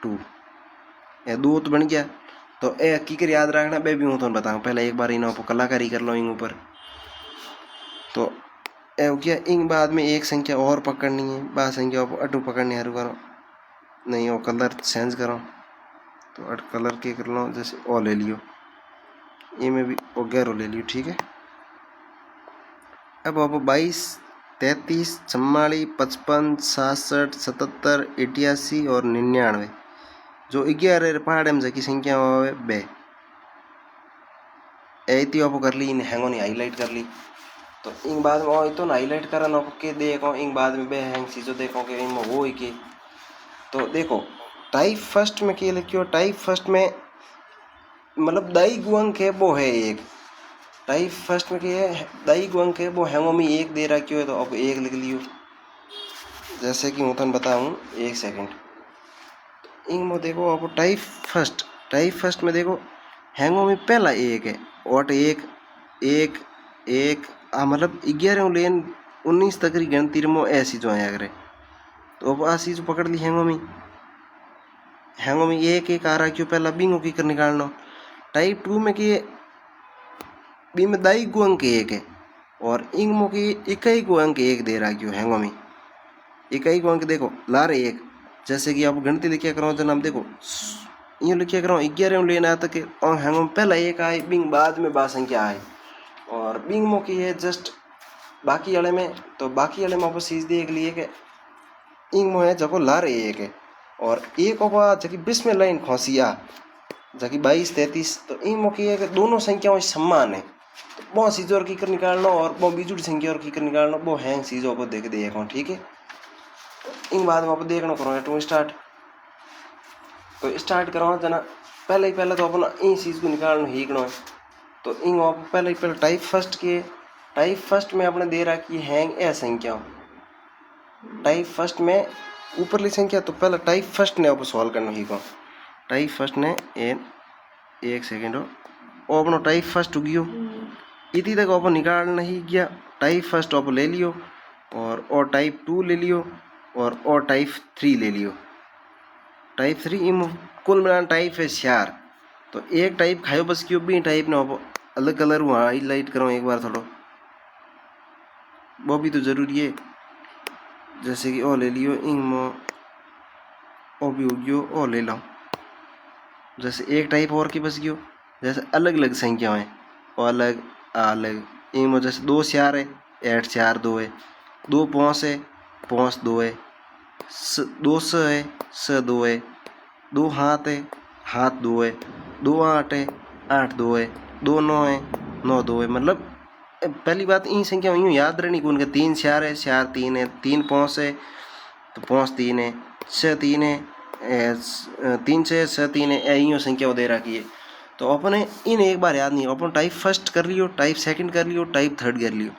2। ये 2 तो बन गया। तो ए की कर याद रखना बे भी हूँ तो बताऊँ, पहले एक बार इन्हें कलाकारी कर लो इंग ऊपर। तो ए क्या इंग बाद में एक संख्या और पकड़नी है, बाद संख्या अटू पकड़नी है, करो नहीं वो कलर चेंज करो। तो अट कलर के कर लो, जैसे ओ ले लियो, ये में भी ओ गैरो ले लियो, ठीक है। अब आप 22, 33, 44, 55, 66, 77, 88 और 99 जो 11 पहाड़ में जकी संख्या आवे बे ऐती आप कर ली, इन हैंगो नहीं हाईलाइट कर ली। तो इन बाद में तो ना हाईलाइट करन आप के देखो, इन बाद में बे हैंग चीजों देखो कि इनमें हो ही के। तो देखो टाइप फर्स्ट में क्या लिखियो, टाइप फर्स्ट में मतलब दाई गुअंक है वो है एक, टाइप फर्स्ट में क्या है दाई गुअंक है वो हैंगो में एक दे रखियो है, तो अब एक लिख लियो। जैसे कि मैं बताऊं, एक सेकंड, इन में देखो आप टाइप फर्स्ट में देखो हैंगो में पहला एक है और एक एक एक मतलब 11 लेन 19 तक री गिनती में ऐसी जो आया करे। तो अब आसी जो पकड़ ली हैंगो में एक एक आ रहा क्यों, पहला बिंगो की कर निकालना। टाइप 2 में कि बी में दाई को अंक एक है और इंग मो की इकाई को अंक एक दे रहा क्यों हैंगो में, इकाई को अंक देखो लार एक, जैसे कि आप गिनती लिखिया करो तो नाम देखो यूँ लिखिया करो 11 लेना तक और हैंगो में पहला एक आए, बिंग बाद में बा संख्या आए और बिंग मो की है जस्ट बाकी वाले में। तो बाकी वाले में आप सीज देख लिए कि इंग मो है जको लार एक है और एक ओपा जकी 20 में लाइन खोसिया जबकि 22, 33, तो इन मौके है कि दोनों संख्याओं समान है। तो बहुत चीज़ों और की कर निकालना और बहुत बिजुड़ी संख्या और की कर निकालना, वो हैंग चीज़ों को देख देखो, ठीक है। तो इन बाद में आप देखना करो टू स्टार्ट, तो स्टार्ट करो जना पहले तो अपना इन चीज़ को निकालना हीकना है। तो इन आप पहले टाइप फर्स्ट में अपने दे रहा कि हैंग ए संख्या, टाइप फर्स्ट में ऊपरली संख्या, तो पहले टाइप फर्स्ट ने आप सॉल्व करना ही को, टाइप फर्स्ट ने एक सेकेंड हो अपना टाइप फर्स्ट उगियो इतनी तक आप निकाल नहीं गया। टाइप फर्स्ट आप ले लियो और टाइप 2 ले लियो और टाइप 3 ले लियो। टाइप 3 इन कुल मिलान टाइप है 4, तो एक टाइप खायो बस क्यों भी टाइप ने आप अलग कलर हुआ हाईलाइट करो एक बार थोड़ा, वो भी तो जरूरी है। जैसे कि ओ ले लियो इन ओ भी उगियो ओ ले लो, जैसे एक टाइप और की बस गयो, जैसे अलग अलग संख्या है और अलग अलग इन जैसे 2 4 है 8 4 2 है, 2 5 है 5 2 है, 2 6 है 6 2 है, 2 हाथ है हाथ 2 है, 2 8 है 8 2 है, 2 9 है 9 2 है। मतलब पहली बात इन संख्या यूँ याद रहनी कौन का 3 4 है 4 3 है, 3 5 है तो 5 3 है, 6 3 है 3 6 6 3 है, यूँ संख्या दे रखी है। तो अपने इन एक बार याद नहीं, अपन टाइप फर्स्ट कर लियो, टाइप सेकंड कर लियो, टाइप थर्ड कर लियो,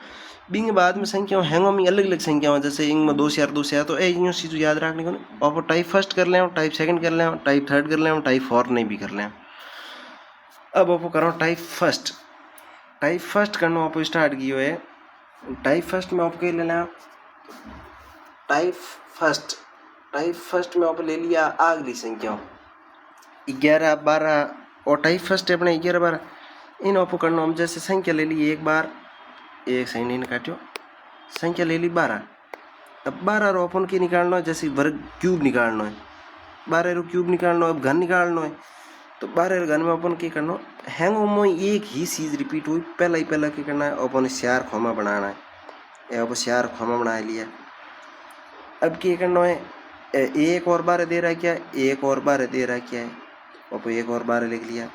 बिंग बाद में संख्या हैंगो में अलग अलग संख्या जैसे इंग में 2 4 2 4, तो यूँ चीज़ याद रखने को आप टाइप फर्स्ट कर लें, टाइप सेकंड कर लें, टाइप थर्ड कर लें, टाइप फोर्थ नहीं भी कर लें। अब आप करो टाइप फर्स्ट करना आप स्टार्ट किया है। टाइप फर्स्ट में आप ले लेना, टाइप फर्स्ट में आप ले लिया आखिरी संख्या 11 12 और टाइप फर्स्ट अपने 11 12 इन आप करना हम जैसे संख्या ले ली एक बार, एक सेकंड इन काटो, संख्या ले ली 12, अब 12 रो अपन की निकालना है, जैसे वर्ग क्यूब निकालना है, 12 रो क्यूब निकालना है, अब घन निकालना है। तो 12 घन में अपन की करना हैंगो में एक ही चीज़ रिपीट हुई, पहला की करना है अपन 4 खोमा बनाना है, अब 4 खोमा बना लिया। अब क्या करना है, एक और 12 दे रहा क्या, एक और 12 दे रहा क्या है, अब एक और 12 लिख लिया।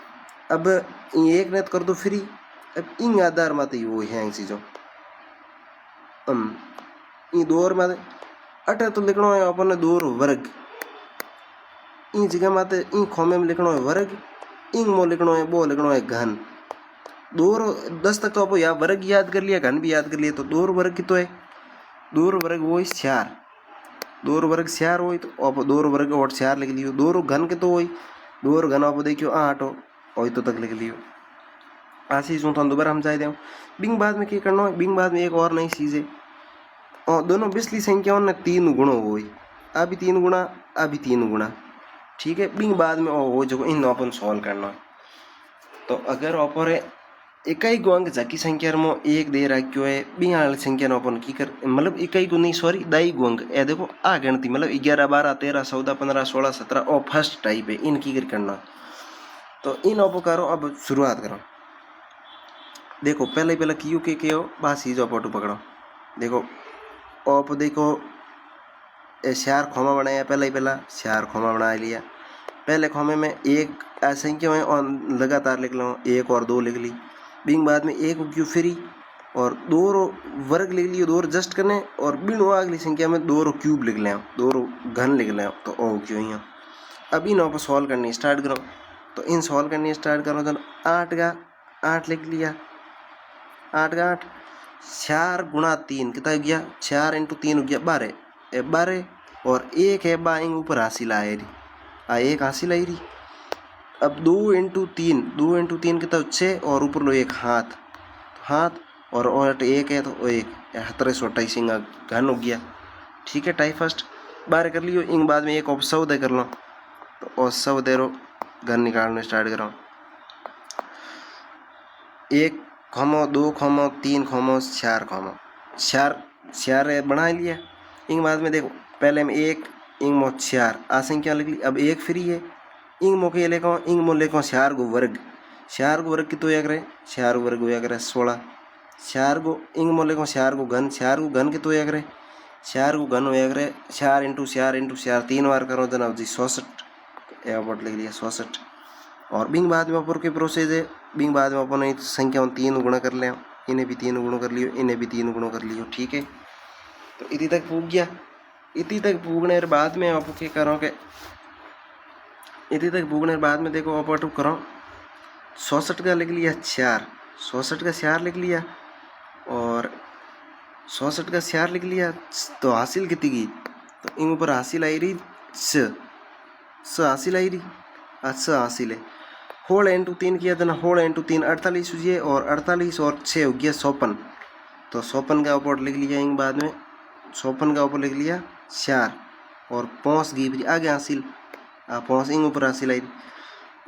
अब एक नेत कर दो फ्री, अब इन आधार मत वो हैंग चीजों दो और मत अटे तो लिखना है अपन ने 2 वर्ग, इन जगह मत इन खोमे में लिखना है वर्ग, इन मो लिखना है वो लिखना है घन। 2 10 तक तो आप या वर्ग याद कर लिया, घन भी याद कर लिया, तो 2 वर्ग की तो है 2 वर्ग वो 4, 2 वर्ग 4 हो तो आप 2 वर्ग और 4 लिख लियो, 2 घन के तो वही 2 घन आप देखियो 8 हो तो तक लिख लियो। आशीष हूँ तो दोबारा हम जाए दें बिंग बाद में क्या करना है, बिंग बाद में एक और नई चीज़ है और दोनों बिस्ली संख्याओं ने 3 गुणा हो, अभी 3 गुणा अभी 3 गुणा, ठीक है। बिंग बाद में हो जो इन अपन सॉल्व करना है। तो अगर ऑपर इकाई को अंक झाकी संख्या में एक दे रखो है बी वाली संख्या अपन की कर मतलब इकाई को नहीं सॉरी दाई को अंक ए देखो आ गिनती मतलब 11 12 13 14 15 16 17 और फर्स्ट टाइप है इनकी कर करना। तो इन आप करो अब शुरुआत करो। देखो पहले पहले क्यों के हो बस जो फोटो पकड़ो। देखो आप देखो चार खोमा बनाया पहले ही पहला चार खोमा बना लिया। पहले खोमे में एक संख्या में लगातार लिख लो 1 और 2 लिख ली। बिंग बाद में एक क्यू फ्री और 2 वर्ग लिख लियो 2 जस्ट करने और बिन अगली संख्या में 2 क्यूब लिख लें 2 घन लिख लें तो ओ क्यों यहाँ। अब इन आप सॉल्व करनी स्टार्ट करो। तो इन सॉल्व करनी स्टार्ट करो तो 8 का 8 लिख लिया 8 का 8 4 गुणा 3 कितना हो गया 4 इंटू 3 हो गया 12 12 और एक है बा ऊपर हासिल आए रही एक हासिल आई रही। अब 2 इंटू 3 कितना 6 और ऊपर लो एक हाथ हाथ और एक है तो एक 1728 इंगा घन हो गया। ठीक है टाइप फर्स्ट बार कर लियो इंग बाद में एक और 100 कर लो तो और 100 दे रो घन निकालने स्टार्ट करो। 1 खोमो 2 खोमो 3 खोमो 4 खोमो 4 बना लिया। इंग बाद में देखो पहले में 1 इंग मो 4 आ संख्या लिख ली। अब 1 फ्री है इंग मो के लेको इंग मो लेको 4 को वर्ग 4 को वर्ग कितो या करे 4 वर्ग होया करे 16 4 को इंग मो लेको 4 को घन कितो या करे 4 को घन होया करे 4 इंटू 4 3 बार करो जनाब जी 66 एयरपोर्ट लिख लिया 66। और बिंग बाद में ऊपर की प्रोसेस है बिंग बाद में अपन संख्या 3 गुणा कर ले इन्हें भी 3 गुणा कर लियो इन्हें भी 3 गुणा कर लियो। ठीक है तो इतनी तक पूग गया। इतनी तक पूगने के बाद में आप क्या करो कि इतनी तक पूगने के बाद में देखो आप करो 66 का लिख लिया 4 66 का 4 लिख लिया और 66 का 4 लिख लिया तो हासिल कितनी की तो इन ऊपर हासिल आई रही स हासिल आई रही अच्छा हासिल है होल इंटू 3 किया था ना होल इंटू 3 48 हुई और 48 और 6 हो गया 56। तो 56 का ऊपर लिख लिया इन बाद में 56 का ऊपर लिख लिया 4 और 5 की आगे हासिल 5 इन ऊपर हासिल आई।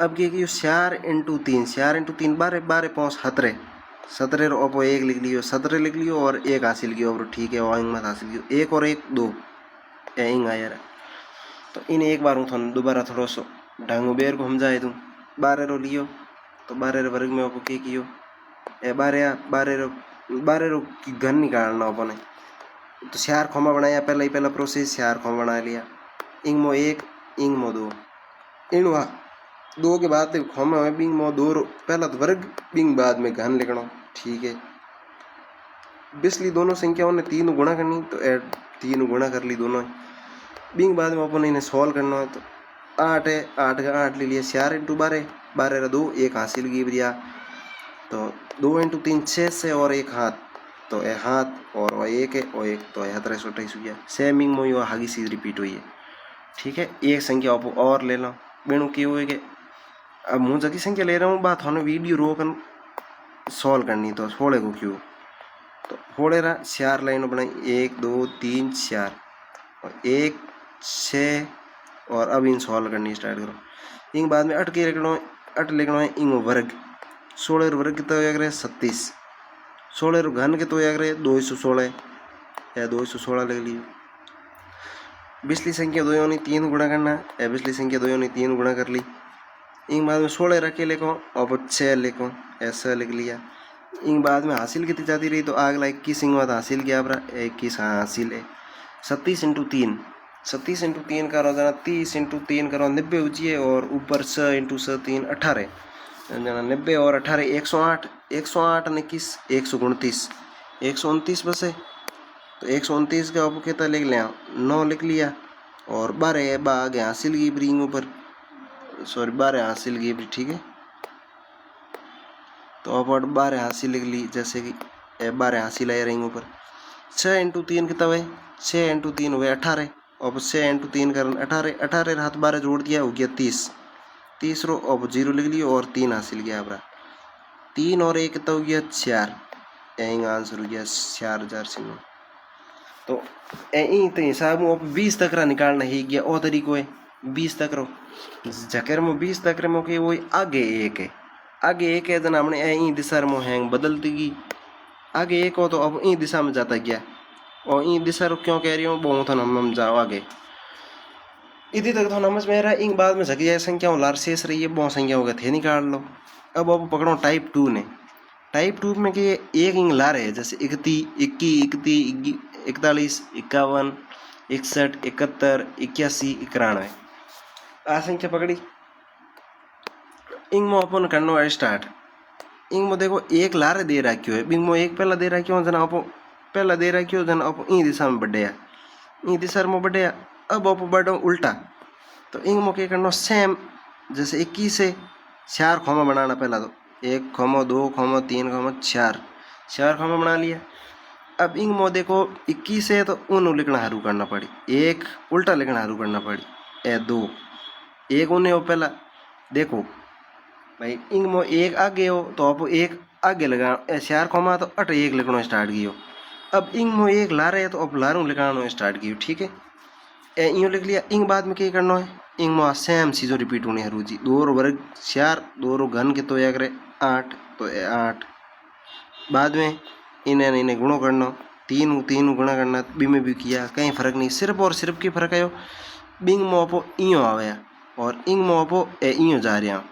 अब क्या किया 4 इंटू 3 12 12 5 17 ओपो 1 लिख लियो 17 लिख लियो और 1 हासिल किया और ठीक है और मत हासिल किया 1 और 1 2 इंग आया। तो इन एक बार हूँ दोबारा थोड़ा सो ढंग बेर को समझाए दूँ 12 रो लियो तो 12 वर्ग में आपको क्या कियो 12 रो की घन निकालना अपने। तो 4 खोमा बनाया पहला प्रोसेस 4 खोमा बना लिया इंग मो 1 इंग मो 2 इन 2 के बाद खोमा में बिंग मो 2 पहला तो वर्ग बिंग बाद में घन लिखना। ठीक है बिस्ली दोनों संख्याओं ने 3 गुणा करनी तो 3 गुणा कर ली दोनों बिंग बाद में अपन इन्हें सॉल्व करना है। तो 8 है 8 का 8 ले लिया 4 इंटू 12 12 2 1 हासिल की बढ़िया। तो 2 इंटू 3 6 से और एक हाथ तो एक हाथ और एक है और एक तो 1728 हो गया सेम इंग मोई आगे चीज रिपीट हुई है। ठीक है एक संख्या आप और ले लो बेणु की हुए कि अब मुझे जगह संख्या ले रहा हूँ बात होने वीडियो रोकन सॉल्व करनी तो थोड़े को क्यों तो थोड़े रहा 4 लाइन बनाई 1 2 3 4 और 1 6 और अब इन सॉल्व करनी स्टार्ट करो। इंग बाद में अट लिखना है इंग वर्ग 16 वर्ग कितना हो गया 36 16 घन के तो यार 216 या 216 लिख लियो। बिस्ली संख्या 2 यानी 3 गुणा करना है बिस्ली संख्या 2 यानी 3 गुणा कर ली। इंग बाद में 16 रखे लिखो और 6 लिखो ऐसा लिख लिया। इंग बाद में हासिल कितनी जाती रही तो अगला 21 इंग बाद हासिल किया 21 हाँ हासिल है 37 इंटू 3 करो जना 30 इंटू 3 करो 90 ऊँची है और ऊपर 6 इंटू 3 18 जना 90 और 18 108 108 ने 21 129 बस है। तो 129 का आपको कितना लिख लिया 9 लिख लिया और 12 आगे हासिल की ब्रिंग ऊपर सॉरी 12 हासिल की ठीक है। तो अब 12 हासिल लिख ली जैसे कि 12 हासिल आया रिंग ऊपर 6 इंटू 3 कितना है 6 इंटू 3 हुए 18 और 6 इंटू 3 कर 18 हाथ 12 जोड़ दिया हो गया 30 रो अब 0 लिख लिया और 3 हासिल किया अपना 3 और 1 कितना हो गया 4 यही आंसर हो गया 4000 सिंह। तो यही तो हिसाब में 20 तक निकालना ही गया और तरीको है 20 तक रो जकर में 20 तक में के वो आगे एक है आगे एक है जना हमने ई दिशा में हैंग बदलती गई, आगे एक हो तो अब ई दिशा में जाता गया, और ई दिशा क्यों कह रही हूँ वो तो हम जाओ आगे। इतनी तक तो समझ में आ रहा है। इन बाद में सकी संख्या लार शेष रही है, बहुत संख्या होगा थे निकाल लो। अब पकड़ो टाइप 2 ने। टाइप 2 में कि एक इंग लार है, जैसे 21, 41, 51, 61, 71, 81, 91 आ संख्या पकड़ी। इंग में अपन करनो है स्टार्ट। इंग में देखो एक लारे दे रखियो है, बिंग में एक पहला दे रखियो जना आप पहला दे रखियो जना आप ई दिशा में बढ़िया, ई दिशा में बढ़िया। अब आप बढ़ो उल्टा, तो इंग में क्या करना सेम, जैसे 21 से 4 खोमा बनाना। पहला तो 1 खोमा 2 खोमा 3 खोमा 4 खोमा बना लिया। अब इंग में देखो 21 है तो उन लिखना हरू करना पड़ी, एक उल्टा लिखना हरू करना पड़ी, ए 2 एक उन्हें हो पहला। देखो भाई इंग में एक आगे हो तो आप एक आगे लगा 4 खोमा तो अट एक लिखना स्टार्ट कियो। अब इंग में एक ला रहे तो अब लारू लिखाना स्टार्ट कियो, ठीक है। यूँ लिख लिया। इंग बाद में क्या करना है, इंग में सेम चीज़ों रिपीट होनी है रूजी। 2 वर्ग 4, 2 घन के तो या करे 8, तो 8 बाद में इन्हें गुणो करना, 3 गुणा करना, बी में भी किया कहीं फर्क नहीं, सिर्फ और सिर्फ की फर्क आयो बिंग मोपो इं आवे और इंग मोपो इं जा रहा।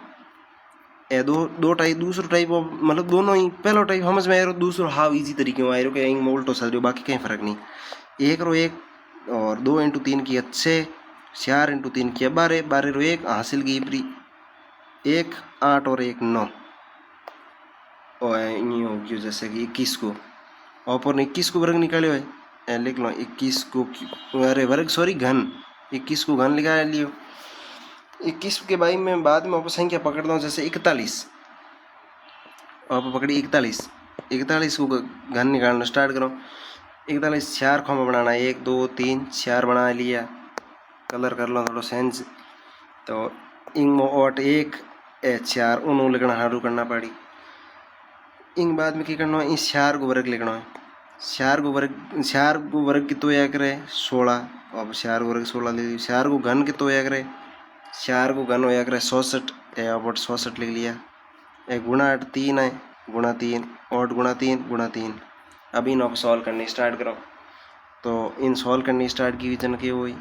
ए दो टाइप, दूसरो टाइप मतलब दोनों ही। पहला टाइप समझ में आ रहा, दूसरो हाव इजी तरीके में आ रहा कि इंग में उल्टो चल रही, बाकी कहीं फर्क नहीं। 1 रो 1 और 2 × 3 किया 6, 4 × 3 किया 12, 12 रो 1 हासिल की प्री 1, 8 और 1 9 और ये हो गया जैसे कि 21 को और 21 को वर्ग निकाले हुए लिख लो 21 को, अरे वर्ग सॉरी घन, 21 को घन निकाल लियो। 21 के बाई में बाद में आप संख्या पकड़ता हूँ, जैसे 41 आप पकड़ी 41 को घन निकालना स्टार्ट करो। 41 4 खोमा बनाना, 1 2 3 4 बना लिया। कलर कर लो थोड़ा सेंस, तो इंग ओट 1 4 उन लिखना हारू करना पड़ी। इंग बाद में क्या करना है, इस 4 को वर्ग लिखना है। 4 को वर्ग कितो या करे 16, अब 4 वर्ग 16 ले लिया। 4 को घन कितो या करे, 4 को घन होया करे 66, अब 66 लिख लिया। गुणा 8 3 है, गुणा 3 8 गुणा 3 गुणा 3। अब इन सॉल्व करनी स्टार्ट करो, तो इन सॉल्व करनी स्टार्ट की जन की हुई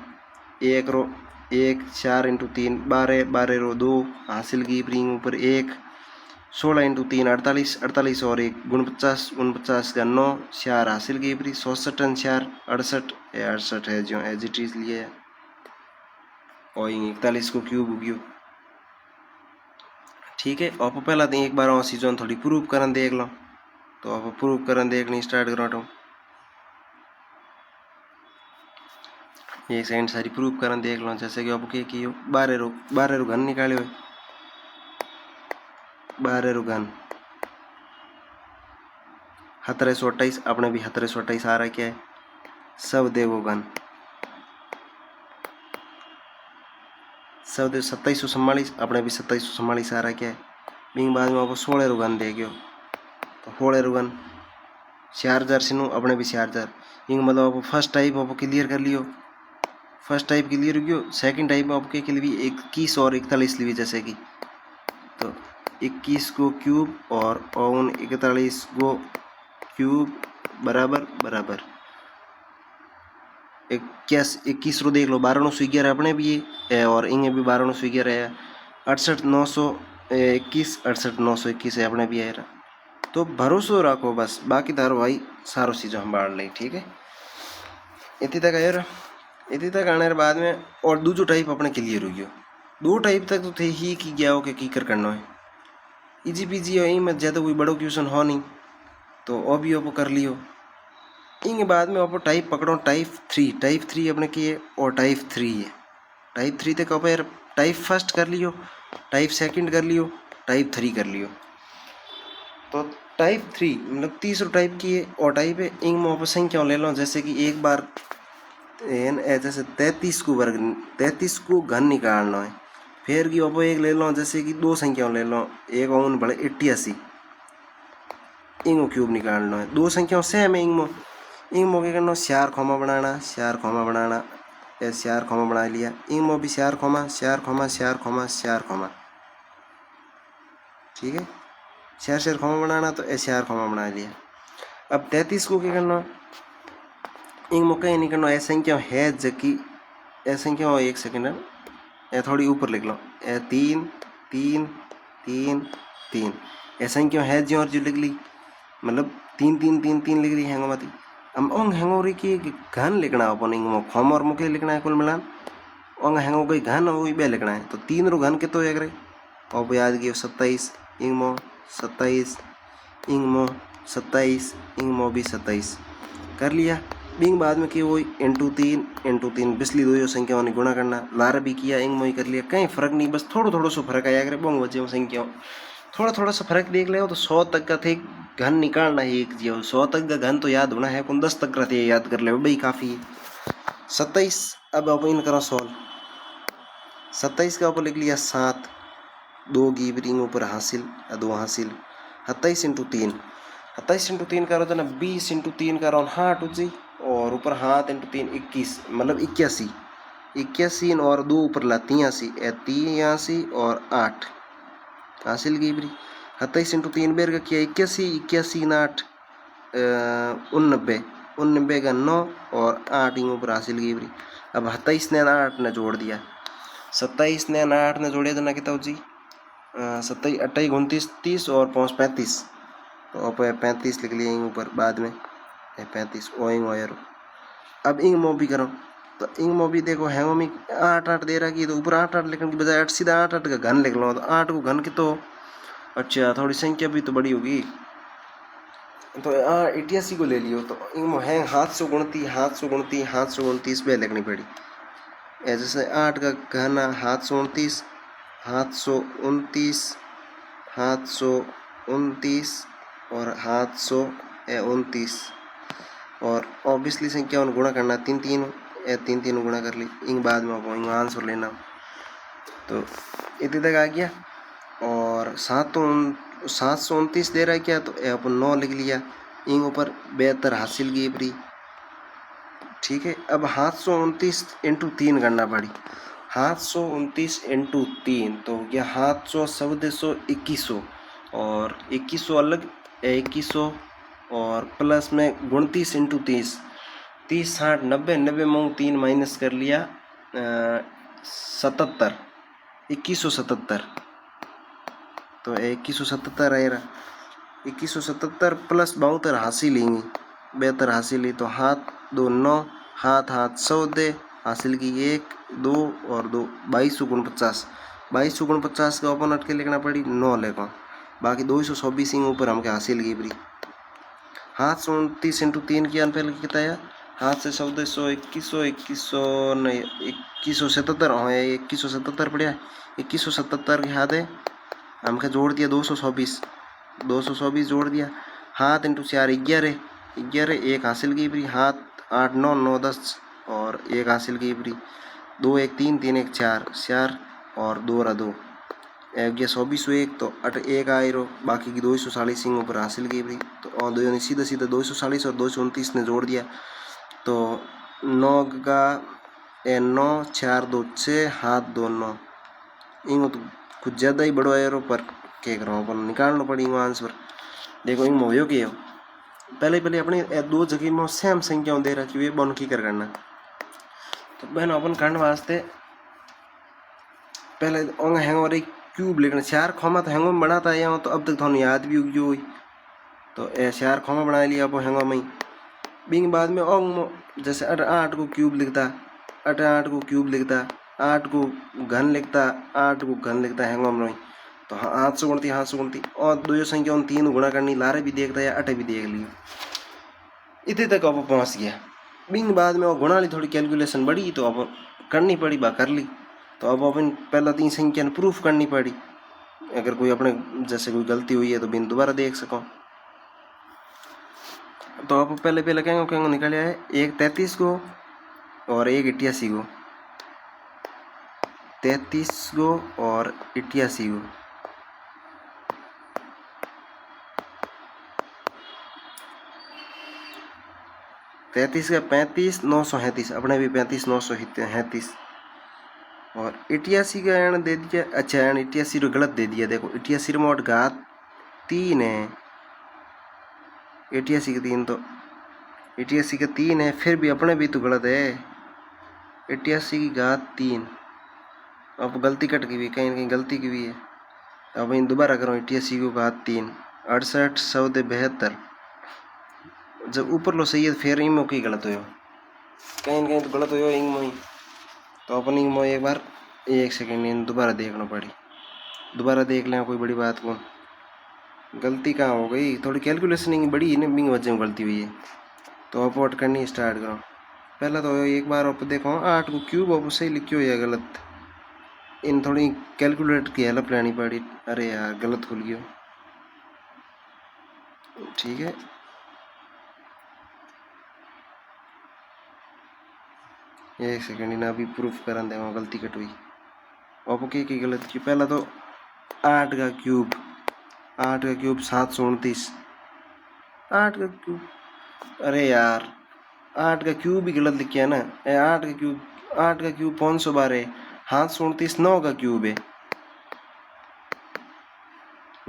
1 रो 1 4 × 3 12, 12 रो 2 हासिल की प्रींग ऊपर 1, 16 × 3 48, 48 और 1 49, 49 का 9 4 हासिल की प्री 66 4 68, 68 है जो एज इट इज लिए और 41 को क्यूब हो गयो, ठीक है। आप पहला तो एक बार और सीजन थोड़ी प्रूव करन देख लो, तो आप प्रूव करन देखनी स्टार्ट करो। तो ये सेंड सारी प्रूव करन देख लो, जैसे कि आप की 12 रो घन निकाले हुए, 12 रो घन 1728, अपने भी 1728 आ रहा क्या है, सब देवो घन सब देव 2744, अपने भी 2744 आ रहा क्या है। बिंग बाद में आप 16 रो घन दे गयो, तो 16 रो घन 4000 से नो अपने भी 4000। इंग मतलब आप फर्स्ट टाइप आप क्लियर कर लियो, फर्स्ट टाइप क्लियर हो गयो। सेकंड टाइप में आपके के लिए 21 और 41 लिए, जैसे कि तो 21 को क्यूब और 41 को क्यूब बराबर बराबर 21 रो देख लो 1211 अपने भी है और इंगे भी 1211 है, 68 921 68 921 है अपने भी है। तो भरोसा रखो बस, बाकी तारो भाई सारो चीज़ हम बाढ़ लें, ठीक है। इतनी तक आया, इतनी तक आने के बाद में और दूसरो टाइप अपने क्लियर हो गयो। 2 टाइप तक तो थे ही कि गया हो के की कर करना है, इजी पीजी है, में ज़्यादा कोई बड़ो क्वेश्चन हो नहीं, तो वो भी आप कर लियो। इंगे बाद में आप टाइप पकड़ो टाइप 3 अपने की है और टाइप 3 है। टाइप 3 तक आप यार टाइप फर्स्ट कर लियो, टाइप सेकंड कर लियो, टाइप 3 कर लियो। तो टाइप 3 मतलब तीसरो टाइप की है और टाइप है। इंग में आप संख्या ले लो, जैसे कि एक बार जैसे 33 को वर्ग 33 को घन निकालना है, फिर की आप एक ले लो, जैसे कि 2 संख्या ले लो, एक और बड़े 88 इंगो क्यूब निकालना है। 2 संख्या सेम है इंग में क्या करना 4 खोमा बनाना, 4 खोमा बनाना, 4 खोमा बना लिया। इंग में भी 4 खोमा 4 खोमा 4 खोमा 4 खोमा ठीक है, चार चार कॉमा बनाना तो ए चार कॉमा बना लिया। अब 33 को क्या करना, इन मौका ये नहीं करना, ए संख्या है जबकि ए संख्या हो, एक सेकेंड है, ए थोड़ी ऊपर लिख लो, ए 3 3 3 3, ए संख्या है जो और जो लिख ली, मतलब 3 3 3 3 लिख ली हैंगो मती। हम ओंग हैंगो री की घन लिखना अपन इंग फॉर्म और मुके लिखना है कुल मिलान, ओंग हैंगो कोई घन वो बे लिखना है, तो 3 रो घन कितो है करे, और याद कियो 27 इंग मो 27 इंग मो 27 इंग मो भी 27 कर लिया। बिंग बाद में किया वही इंटू 3 बिजली दो संख्याओं ने गुणा करना, लारा भी किया इंग मोई कर लिया, कहीं फर्क नहीं, बस थोड़ा थोड़ा सा फर्क आया करे बोंग बचे संख्याओं, थोड़ा थोड़ा सा फर्क देख ले तो 100 तक का थे घन निकालना है एक जीव, 100 तक का घन तो याद होना है, कौन 10 तक का थे याद कर ले भाई काफी है। 27 अब आप इन करो सॉल्व, 27 का ऊपर लिख लिया 7, 2 गिवरिंग ऊपर हासिल 2 हासिल, 27 इंटू 3, 27 इंटू 3 करो तो ना 20 इंटू 3 करो हाँ टूजी, और ऊपर हाथ इंटू 3 21, मतलब 81, 81 और 2 ऊपर ला 83, 83 और 8 हासिल गिवरी। 27 इंटू 3 बेर का किया 81, 81 8 89, 89 का 9 और 8 इंग ऊपर हासिल गिवरी। अब 27 ने 8 ने जोड़ दिया, 27 ने 8 ने जोड़े तो ना कितना हो जी, 27 28 29 30 और 5 35, तो 35 लिख लिया इंग ऊपर बाद में 35 ओ इंग वायर। अब इंग मो भी करो, तो इंग मो भी देखो है मम्मी 8 8 दे रहा की, तो ऊपर 8 8 लिखने की बजाय 8 सीधा 8 8 का घन लिख लो, तो 8 को घन की तो अच्छा थोड़ी संख्या भी तो बड़ी होगी, तो 88 को ले लियो, तो इंग मो है हाथ से गुणती बे लिखनी पड़ी, जैसे 8 का घन हाथ से 29 और 729 और ऑब्वियसली संख्या गुणा करना 3 3 गुणा कर ली, इंग बाद में आंसर लेना, तो इतने तक आ गया। और 729 दे रहा है क्या, तो अपन 9 लिख लिया, इंग ऊपर 72 हासिल की बरी, ठीक है। अब 729 इंटू 3 करना पड़ी, 729 इंटू 3 तो क्या 700 1400 2100 और 2100 अलग 2100 और प्लस में 29 इंटू 30 30 60 90 90 में 3 माइनस कर लिया 77 2177, तो 2177 आएगा, 2177 प्लस 72 हासिल लेंगे 72 हासिल ली, तो हाथ 2 9 हाथ 100 दे हासिल की 1 2 और 2 2249, 2249 का ओपन अटके लिखना पड़ी 9 लेगा, बाकी 224 ऊपर हमके हासिल की बरी। हाथ से 29 इंटू 3 किया पहले कितना है, हाथ से 1400 2100 नहीं 2177 हाँ 2177 पड़ा, 2177 के हाथ है हमके जोड़ दिया 224 जोड़ दिया, हाथ इंटू 4 11 एक हासिल की बरी, हाथ 8 9 9 10 और एक हासिल की बरी, 2 1 3 3 1 4 और 2 रहा 2 गया 121 तो 1 आए रो, बाकी की 240 ऊपर हासिल की बरी, तो और दो सीधा सीधा 240 और 229 ने जोड़ दिया, तो 9 का 9 4 2 6 हाथ 2 9 इंग तो कुछ ज़्यादा ही बड़ो आए रो, पर क्या करो अपन निकालना पड़ी आंसर। देखो इंग हो कि पहले अपने 2 जगह में सेम संख्याओं दे रखी हुई बन की करना, तो बहन अपन करने वास्ते पहले ओंग हैंग रही क्यूब लिखना, 4 खोमा तो हैंगो में बनाता है, तो अब तक थोड़ा याद भी उगी हुई, तो 4 खोमा बना लिया अब हैंगो में, बिंग बाद में ओंग जैसे 8 को क्यूब लिखता 8 को क्यूब लिखता 8 को घन लिखता 8 को घन लिखता हैंगो में, तो हाथ से गुणती और दो संख्या 3 गुणा करनी, लारे भी देखता या 8 भी देख लिया, इतने तक अब पहुँच गया। बिंग बाद में वो गुणा ली थोड़ी कैलकुलेशन बड़ी, तो अब करनी पड़ी बा कर ली, तो अब अपन पहला 3 संख्या ने प्रूफ करनी पड़ी, अगर कोई अपने जैसे कोई गलती हुई है तो बिन दोबारा देख सको, तो अब पहले कहेंगे निकाले है, एक 33 को और एक 88 को, 33 को और 88 को, तैतीस का 35 937 अपने भी 35 937 और 88 का एन दे दिया। अच्छा एन 88 रो गलत दे दिया। देखो 88 में घात 3 है, 88 का 3 तो 88 का 3 है, फिर भी अपने भी तो गलत है। 88 की घात 3, अब गलती कट की भी, कहीं कहीं गलती की भी है। अब इन दोबारा करो 88 को घात 3, 68 100 72। जब ऊपर लो सही है फिर इमो की गलत हो, कहीं कहीं तो गलत हो इंग मोई। तो अपन इंग मोई एक बार 1 सेकंड इन दोबारा देखना पड़ी, दोबारा देख लें, कोई बड़ी बात कौन। गलती कहाँ हो गई, थोड़ी कैलकुलेशन बड़ी है ना, बिंग वजह में गलती हुई है। तो अपवर्ड करनी स्टार्ट करो। पहला तो एक बार आप देखो 8 को क्यूब आप सही लिखियो या गलत, इन थोड़ी कैलकुलेट की हेल्प लेनी पड़ी। अरे यार गलत खुल गयो, ठीक है। एक सेकंड इन अभी प्रूफ करा दे गलती कट हुई। आप की गलत की, पहला तो 8 का क्यूब, 8 का क्यूब 729, 8 का क्यूब, अरे यार 8 का क्यूब भी गलत लिखा है ना। 8 का क्यूब 512, 729 9 का क्यूब है,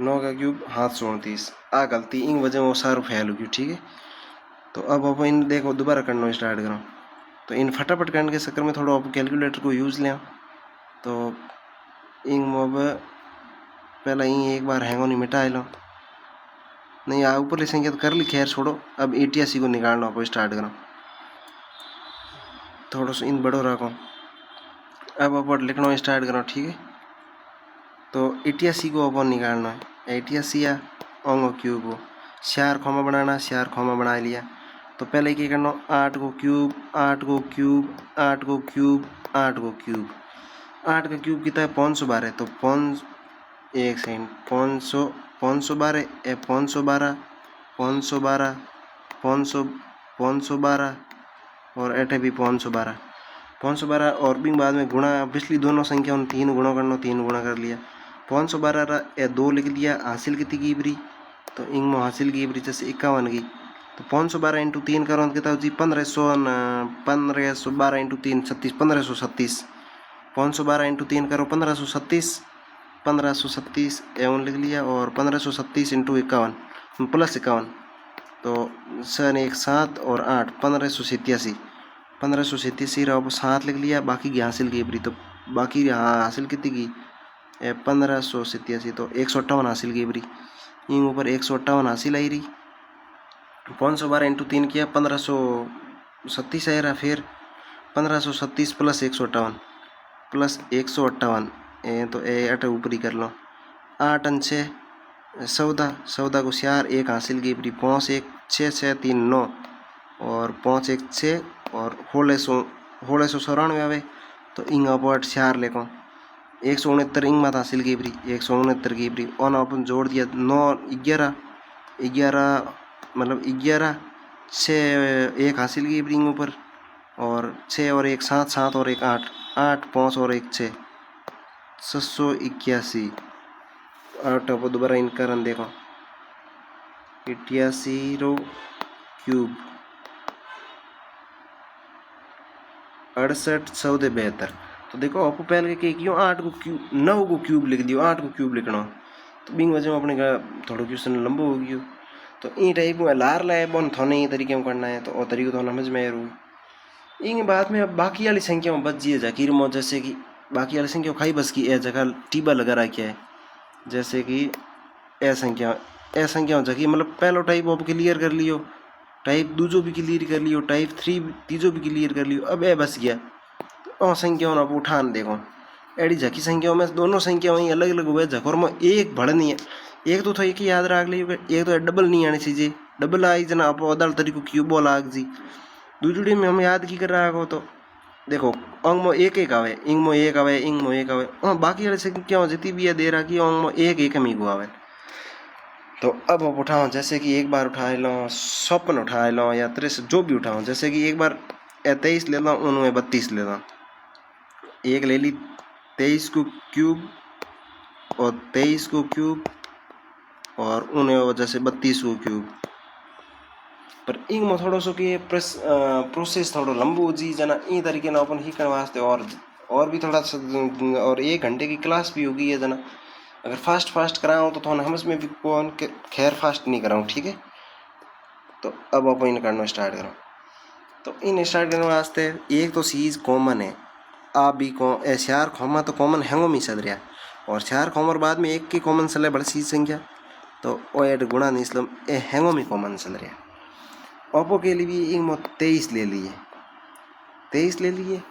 9 का क्यूब 729, आ गलती इन वजह वो सारू फैल गई, ठीक है। तो अब आप इन देखो दोबारा करना स्टार्ट करो। तो इन फटाफट करने के चक्कर में थोड़ा आप कैलकुलेटर को यूज़ लें। तो इन मोब पहला इन एक बार हैंगो नहीं मिटा लो, नहीं आ ऊपर संख्या तो कर ली, खैर छोड़ो। अब 88 को निकालना आप स्टार्ट करो, थोड़ा सा इन बड़ो रखो। अब आप लिखना स्टार्ट करो, ठीक है। तो 88 को अपन निकालना है, 88 या ओंगो क्यूब को 4 खोमा बनाना, 4 खोमा बना लिया। तो पहले क्या करना, 8 को क्यूब, 8 को क्यूब, 8 को क्यूब, 8 को क्यूब, 8 का क्यूब कितना है 512। तो 5 एक सेकंड 500 512 512 512 500 512 और ऐठे भी 512 512 और भी बाद में गुणा, पिछली दोनों संख्या 3 गुणा करना, 3 गुणा कर लिया। 512 या 2 लिख लिया, हासिल कितनी की बरी, तो इंग में हासिल की बरी जैसे 51 की। तो 512 इंटू 3 करो कितना जी 1512 इंटू 3 36, 1537। 512 इंटू 3 करो 1537, 1537 एवं लिख लिया। और 1537 इंटू 51 प्लस 51, तो सन 1 7 और 8 1587, 1587 रहा 7 लिख लिया, बाकी की हासिल की बरी। तो बाकी हासिल कितनी की 1587, तो 158 हासिल की बरी, इन ऊपर 158 हासिल आई रही। 512 इंटू 3 किया 1537 आया रहा, फिर 1537 प्लस 158 प्लस 158 तो अट ऊपर ही कर लो। 8 6 14, 14 को 4 1 हासिल की बरी, 5 1 6 6 3 9 और 5 1 6 और 1694 आवे। तो इंग अपॉट 4 लेको 169 इंग मत हासिल की बरी, 169 की बरी और अपन जोड़ दिया 9 11 11 मतलब 11 6 1 हासिल की बरी ऊपर, और 6 और 1 7 7 और 1 8 8 5 और 1 6 681। 8 अब दोबारा इनका रन देखो 88 रो क्यूब 68 14 72। तो देखो आपको पहले के क्यों 8 को क्यूब 9 को क्यूब लिख दियो, 8 को क्यूब लिखना। तो बिंग वजह में अपने का थोड़ा क्वेश्चन लंबो हो गयो। तो ई टाइप में लार लाए बन थाने ये तरीके में करना है, तो और तरीको तो समझ में आ रहा। इन बाद में अब बाकी वाली संख्या में बच जिए जाकिर में, जैसे कि बाकी वाली संख्या खाई बस की ए जगह टीबा लगा रखा है, जैसे कि ए संख्या जगह मतलब पहलो टाइप आप क्लियर कर लियो, टाइप दूजो भी क्लियर कर लियो, टाइप 3 तीजो भी क्लियर कर लियो। अब ए बस गया तो संख्या आप उठान देखो एडी झकी संख्याओं में दोनों संख्याओं अलग अलग हुए झकोर में एक भड़ नहीं है। एक तो एक ही याद रख लियो, एक तो डबल नहीं आनी चाहिए, डबल आई जना आप अदल तरीको क्यूबो लाग जी। दूसरी में हम याद की कर रहा हो, तो देखो अंग में एक एक आवे, इंग में एक आवे, इंग में एक आवे, और बाकी वाली संख्या जितनी भी है दे रहा कि अंग में एक एक में आवे। तो अब आप उठाओ, जैसे कि एक बार उठा लो 56 उठा लो या 63 जो भी उठाओ, जैसे कि एक बार 23 ले लो, उनमें 32 ले लो, एक ले ली 23 को क्यूब और 23 को क्यूब और उन्हें वजह से 32 को क्यूब। पर इंग में थोड़ा सो कि प्रोसेस थोड़ा लंबो जी जना ई तरीके ना अपन ही करने वास्ते और और भी थोड़ा और 1 घंटे की क्लास भी होगी ये जना। अगर फास्ट फास्ट कराऊँ तो थोड़ा हमस में भी कौन के खैर फास्ट नहीं कराऊँ, ठीक है। तो अब आप इन करना स्टार्ट करो। तो इन स्टार्ट करने वास्ते एक तो चीज़ कॉमन है, आ भी चार खोमा तो कॉमन हैंगो में सद रहा, और चार खोमर बाद में एक की कॉमन चले बड़ी चीज संख्या, तो ओ एड गुणा निस्लम ए हैंगो में कॉमन चल रहा। ओप्पो के लिए भी इंग 23 ले लिए, 23 ले लिए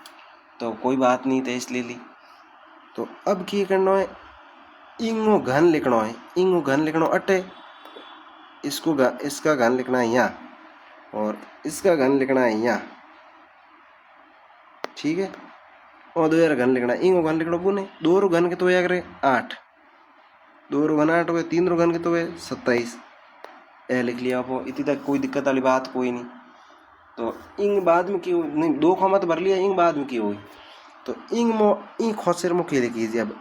तो कोई बात नहीं, 23 ले ली। तो अब क्या करना है, इंगो घन लिखना है, इंगो घन लिखना अटे, इसका घन लिखना है यहाँ और इसका घन लिखना है यहाँ, ठीक है। और 2 घन लिखना है, इंगो घन लिखना बुने 2 रो घन के तो यार 8, 2 रो घन 8 हुए, 3 रो घन के तो 27, ए लिख लिया आपको। इतनी तक कोई दिक्कत वाली बात कोई नहीं। तो इंग बाद में क्यों नहीं, 2 खोमा तो भर लिया, इंग बाद में क्यों हुई, तो इंग मो इंग खोसेर मो क्या लिखीजिए। अब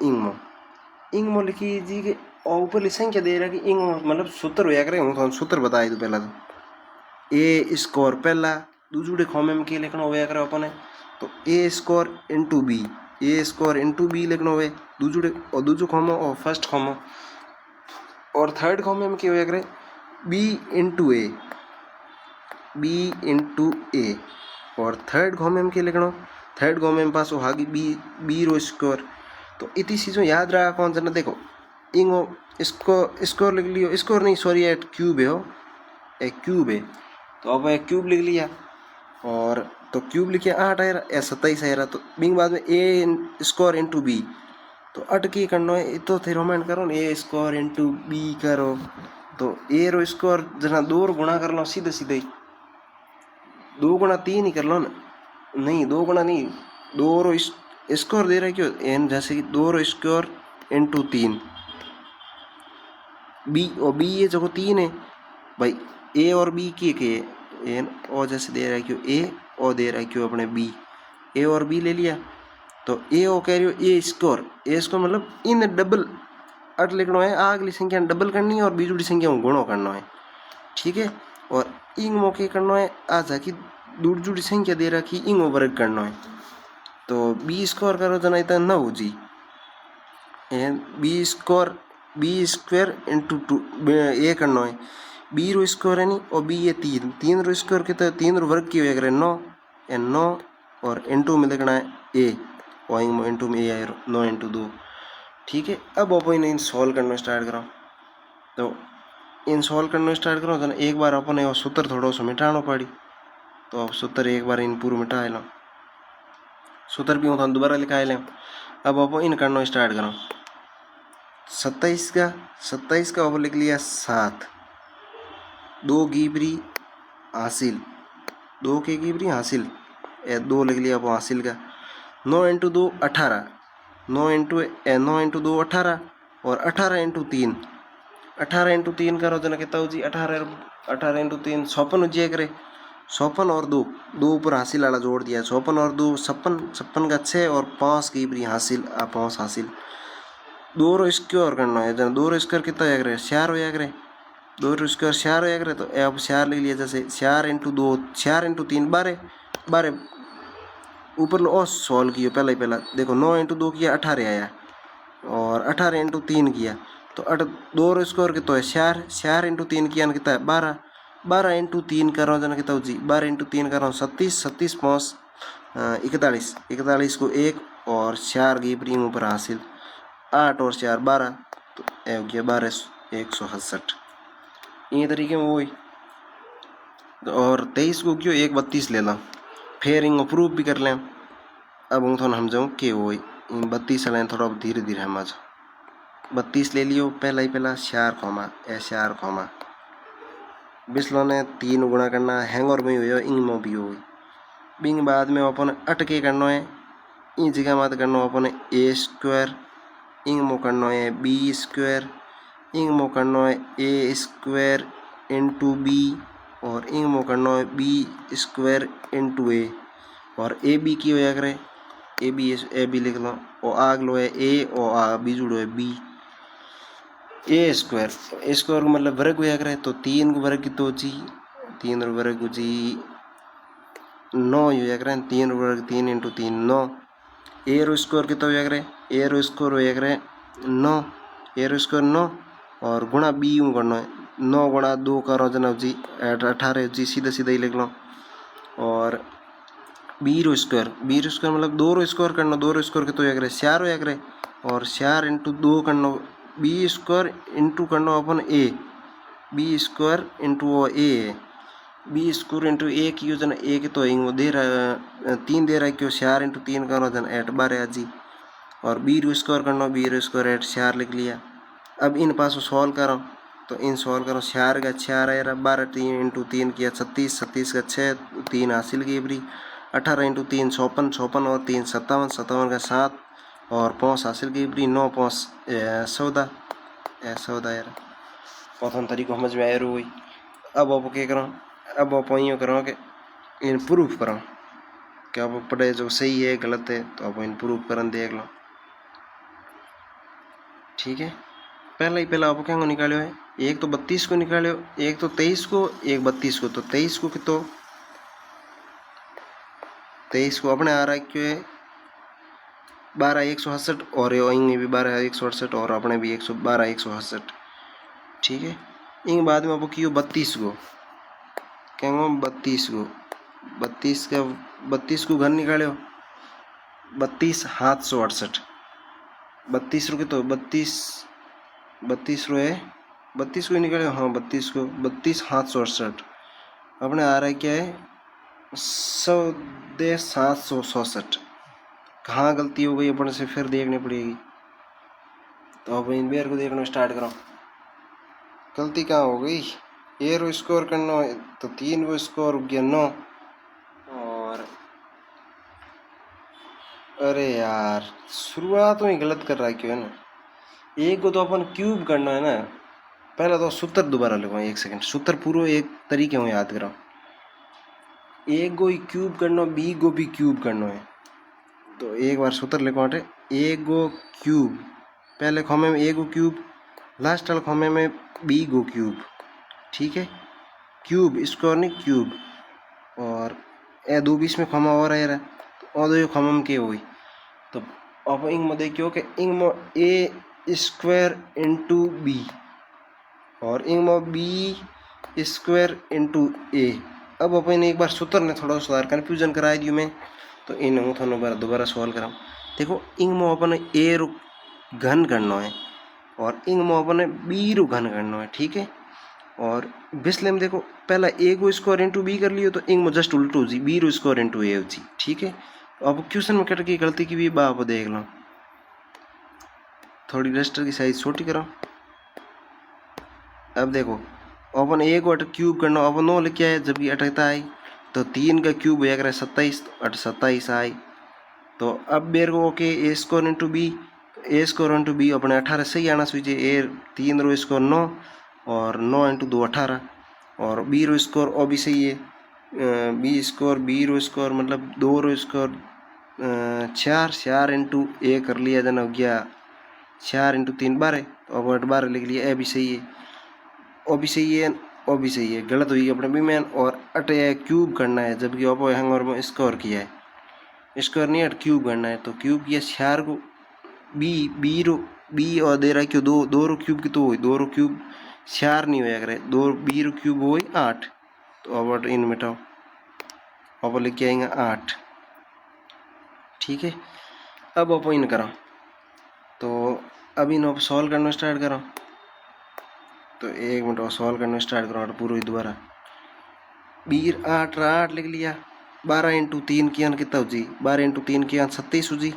इंग मो लिखीजिए कि और ऊपर लिख संख्या दे रहा कि इंग मतलब सूत्र होया करे, हूँ सूत्र बताई दो पहला। तो ए स्कोर पहला दूसरे खोमे में क्या लिखना होया करे अपने, तो ए स्कोर इंटू बी, ए स्कोर इंटू बी लिखना हुए दूसरे, और दूसरा खोमो और फर्स्ट खोमो, और थर्ड खोमे में क्या होया करे बी इंटू ए, बी इंटू ए, और थर्ड खोमे में क्या लिखना, थर्ड खोमे में पास होगी बी रो स्कोर। तो इतनी चीज़ों याद रहा कौन सा ना, देखो इंगो इसको स्कोर लिख लियो, स्कोर नहीं सॉरी एट क्यूब है, हो एक क्यूब है, तो अब एक क्यूब लिख लिया, और तो क्यूब लिखे 8 आएगा या 27 आएगा। तो बिंग बाद में ए स्कोर इंटू बी, तो अटकी करना है तो थे रोमेंट करो ए स्कोर इंटू बी करो, तो ए रो स्कोर जना 2 गुणा कर लो सीधे सीधे, 2 गुणा 3 ही कर लो ना, नहीं 2 गुणा नहीं, 2 रो स्कोर दे रहा है क्यों एन, जैसे कि 2 रो स्कोर इंटू 3 बी, और बी ये जो 3 है भाई, ए और बी के एन, और जैसे दे रहा है क्यों ए, और दे रहा है क्यों अपने बी, ए और बी ले लिया। तो ए ओ कह रही हो ए स्कोर, ए स्कोर मतलब इन डबल अट लिखना है, अगली संख्या डबल करनी है और बीजुड़ी संख्या गुणो करना है, ठीक है। और इंग मौके करना है आ जाकि जुड़ी संख्या दे रखी इंगो वर्ग करना है, तो बी स्कोर करो जना इतना न हो जी, B score B square into 2 A करना है, बी रो स्कोर है नहीं, और बी ये 3 रो स्कोर के तो 3 रो वर्ग की हो जाएगा 9 या 9, और इंटू में लिखना है ए, और इंटू में ए आए 9 इंटू 2, ठीक है। अब आप इन सॉल्व करना स्टार्ट करो, तो इन सॉल्व करना स्टार्ट करो तो एक बार अपन सूत्र थोड़ा सा मिटाना पड़ी, तो अब सूत्र एक बार इन पूरा मिटा लो, सूत्र भी हम दोबारा लिखा लें। अब आप इन करना स्टार्ट करो, 27 का अब लिख लिया 7, 2 गिबरी हासिल, 2 के गिबरी हासिल, 2 लिख लिया अब हासिल का, 9 इंटू 2 18, 9 इंटू 2 18, और 18 इंटू 3, 18 इंटू 3 करो जना कितना हो जी, 18 इंटू 3 56 हो जाए करे, 56 और 2 ऊपर हासिल वाला जोड़ दिया, 56 और 2 56, 56 का 6, और 5 की बरी हासिल 5 हासिल। 2 रो स्क्वायर करना है, जना 2 रो स्क्वायर कितना हो करे 4 हो करे, 2 रो स्क्वायर 4 हो करे, तो अब 4 ले लिया, जैसे 4 इंटू 2 4 इंटू 3 12 ऊपर लो और सॉल्व किया पहला देखो 9 इंटू 2 किया 18 आया, और 18 इंटू 3 किया तो 2 रो स्क्वायर कितना है 4, 4 इंटू 3 किया कितना है 12, 12 इंटू 3 कर रहा हूँ जना कितना जी 12 इंटू 3 कर रहा हूँ 37, 37 5 41, 41 को 1 और 4 की प्रीम ऊपर हासिल 8 और 4 12, तो हो गया 12 168, ये तरीके में वही। और 23 को क्यों 1 32 ले ला, फिर इंग प्रूफ भी कर लें। अब हूँ थोड़ा समझाऊँ कि वही 32 लें, थोड़ा धीरे धीरे समझ, 32 ले लियो पहला 4 खोमा ए 4 खोमा बिस्लो ने 3 गुणा करना हैंग और में हुई इंग में भी हुई, बिंग बाद में अपन अटके करना है, इन जगह मत करना अपन ए स्क्वायर, इंग मो करना है बी स्क्वायर, इंग मो करना है ए स्क्वायर इंटू बी, और इंग मो करना है बी स्क्वायर इंटू ए, और ए बी की होया करे ए बी लिख लो, और आग लो है ए और आ बी जुड़ो है बी, ए स्क्वायर को मतलब वर्ग होया करे, तो 3 को वर्ग तो जी 3 वर्ग जी 9 होया करे, 3 वर्ग 3 इंटू 3 9, ए रो स्क्वायर कितना होया करे, ए रो स्क्वायर होया करे 9, ए रो स्क्वायर 9 और गुणा बी यूं करना है 9 गुणा 2 करो जनाब जी 18 जी, सीधा सीधा ही लिख लो। और बी रो स्क्वायर मतलब 2 रो स्क्वायर करना, 2 रो स्क्वायर कितना होया करे 4 होया करे और 4 इंटू 2 करना बी स्क्वायर इंटू करना अपन ए, बी स्क्वायर इंटू ए, बी स्क्वायर इंटू ए की जना ए के तो वो दे रहा 3 दे रहा है क्यों 4 इंटू 3 करो जन 8 12 जी। और बी रो स्क्वायर करना, बी रो स्क्वायर 8 4 लिख लिया। अब इन पासों सॉल्व करो तो इन सॉल्व करो 4 का 4 आया 12 3 इंटू 3 किया 36, 36 का 6 3 हासिल की बरी 18 इंटू 3 56, 56 और 3 57, 57 का 7 और 5 हासिल की बरी 9 5 14 14 यार प्रथम तरीको समझ में आया रो हुई। अब आप क्या करो, अब आप यूँ करो कि इन प्रूफ करो कि आप पढ़े जो सही है गलत है तो आप इन प्रूफ करन देख लो। ठीक है, पहला आप क्या निकालो है, एक तो 32 को निकालो, एक तो 23 को, एक 32 को। तो 23 को कितो 23 को अपने आ रहा है क्यों है 12 168 और ये भी 12 168 और अपने भी 112 168। ठीक है, इन बाद में आप क्यों 32 को क्या 32 को 32 को घर निकालो 32 768, 32 रो तो 32 रो है 32 को निकाले हाँ 32 को 32 768 अपने आ रहा है क्या है 767। कहाँ गलती हो गई अपने से फिर देखनी पड़ेगी। तो अब इन बेर को देखना स्टार्ट करो गलती कहाँ हो गई। ए रो स्कोर करना तो 3 को स्कोर गया 9 और अरे यार शुरुआत में ही गलत कर रहा है क्यों है ना। एक को तो अपन क्यूब करना है ना, पहला तो सूत्र दोबारा लिखो 1 सेकंड, सूत्र पूरा एक तरीके में याद करो। ए गो क्यूब करना, बी गो भी क्यूब करना है तो एक बार सूत्र लिखो ए गो क्यूब, पहले खोमे में ए गो क्यूब, लास्ट वाले खोमे में बी गो क्यूब। ठीक है, क्यूब स्क्वायर नहीं क्यूब और ए 2 बीच में खोमा और है तो दो खोमा में क्या हुई तो अब इंग में देखियो कि इंग में ए स्क्वायर इंटू बी और इंग में बी स्क्वायर इंटू ए। अब अपन एक बार सूत्र ने थोड़ा सुधार कन्फ्यूजन कराई दियो मैं तो इन हूँ थानू दोबारा सॉल्व करा। देखो इंग में अपन ए रो घन करना है और इंग में अपन बी रो घन करना है। ठीक है, और बिस्ले में देखो पहला ए को स्क्वायर इंटू बी कर लियो तो इंग में जस्ट उल्टो हो जी बी रो स्क्वायर इंटू ए हो जी। ठीक है, अब क्वेश्चन में कट की गलती की भी बाप देख लो, थोड़ी रजिस्टर की साइज छोटी करो। अब देखो अपन ए को क्यूब करना अपन 9 लिख आए जबकि 8 आई तो 3 का क्यूब होया करे 27 तो 27 आई। तो अब बेर को ओके ए स्क्वायर इंटू बी, ए स्क्वायर इंटू बी अपने 18 सही आना चाहिए। ए 3 रो स्क्वायर 9 और 9 इंटू 2 18 और बी रो स्क्वायर ओ भी सही है बी रो स्क्वायर मतलब 2 रो स्क्वायर 4 इंटू ए कर लिया जना हो गया 4 इंटू 3 12 तो अब 12 लिख लिया। ए भी सही है ओ भी सही है ओ भी सही है, गलत हुई अपने बी मैन और अटे क्यूब करना है जबकि ओपो हैंगर में स्क्वायर किया है, स्क्वायर नहीं अट क्यूब करना है तो क्यूब किया 4 को बी और दे रहा है क्यों 2 रो क्यूब की तो हुई 2 रो क्यूब 4 नहीं होया करे 2 बी रो क्यूब हुई 8 तो अब इन मिटाओ अब लेके आएंगे 8। ठीक है, अब आप इन करो तो अब इन आप सॉल्व करना स्टार्ट करो तो 1 मिनट और सॉल्व करना स्टार्ट करो पूरा दोबारा। 8 लिख लिया 12 इंटू 3 किया कितना हो जी 12 इंटू 3 किया 27 हो जी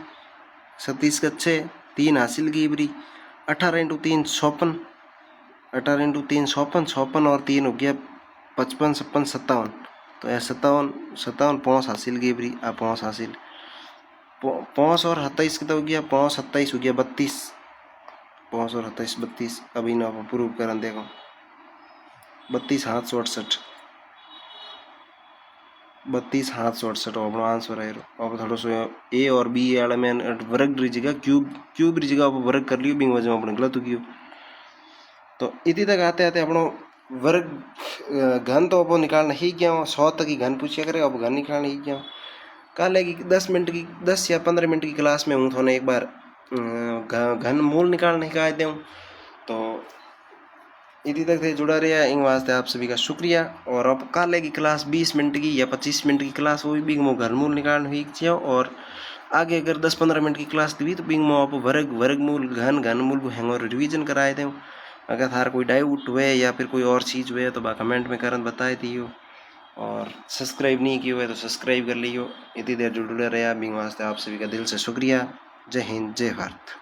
27 का 6 3 हासिल की बरी 18 इंटू 3 56, 18 इंटू 3 56 और 3 हो गया 55 56 57 तो यह 57 5 हासिल की बरी आ 5 हासिल 5 और 27 कितना हो गया 5 27 हो गया 32 5 और 27 32। अभी ना प्रूव कर देखो 32 768 32 768 अपना आंसर है। अब थोड़ा सो ए और बी वाले में वर्ग री जगह क्यूब री जगह आप वर्ग कर लियो बिंग वजह अपने गलत हो गयो। तो इतनी तक आते आते अपनो वर्ग घन तो अब निकालना ही गया 100 तक ही घन पूछा करे अब घन निकालना ही गया। काले की 10 मिनट की 10 या 15 मिनट की क्लास में हूँ थोने एक बार घन मूल निकालने का दूँ। तो इतनी तक से जुड़ा रहा इन वास्ते आप सभी का शुक्रिया। और अब काले की क्लास 20 मिनट की या 25 मिनट की क्लास हुई बिंग मो घन मूल निकालने हुई चाहिए। और आगे अगर 10-15 मिनट की क्लास दी तो बिंग मो आप वर्गमूल घन मूल को हैंग और रिवीजन कराए दें। अगर थार कोई डाउट हुए या फिर कोई और चीज़ हुए तो कमेंट में करन बताए दियो। और सब्सक्राइब नहीं किया हुआ है तो सब्सक्राइब कर लियो। इतनी देर जुड़े रहे बिंग वास्ते आप सभी का दिल से शुक्रिया। जय हिंद, जय भारत।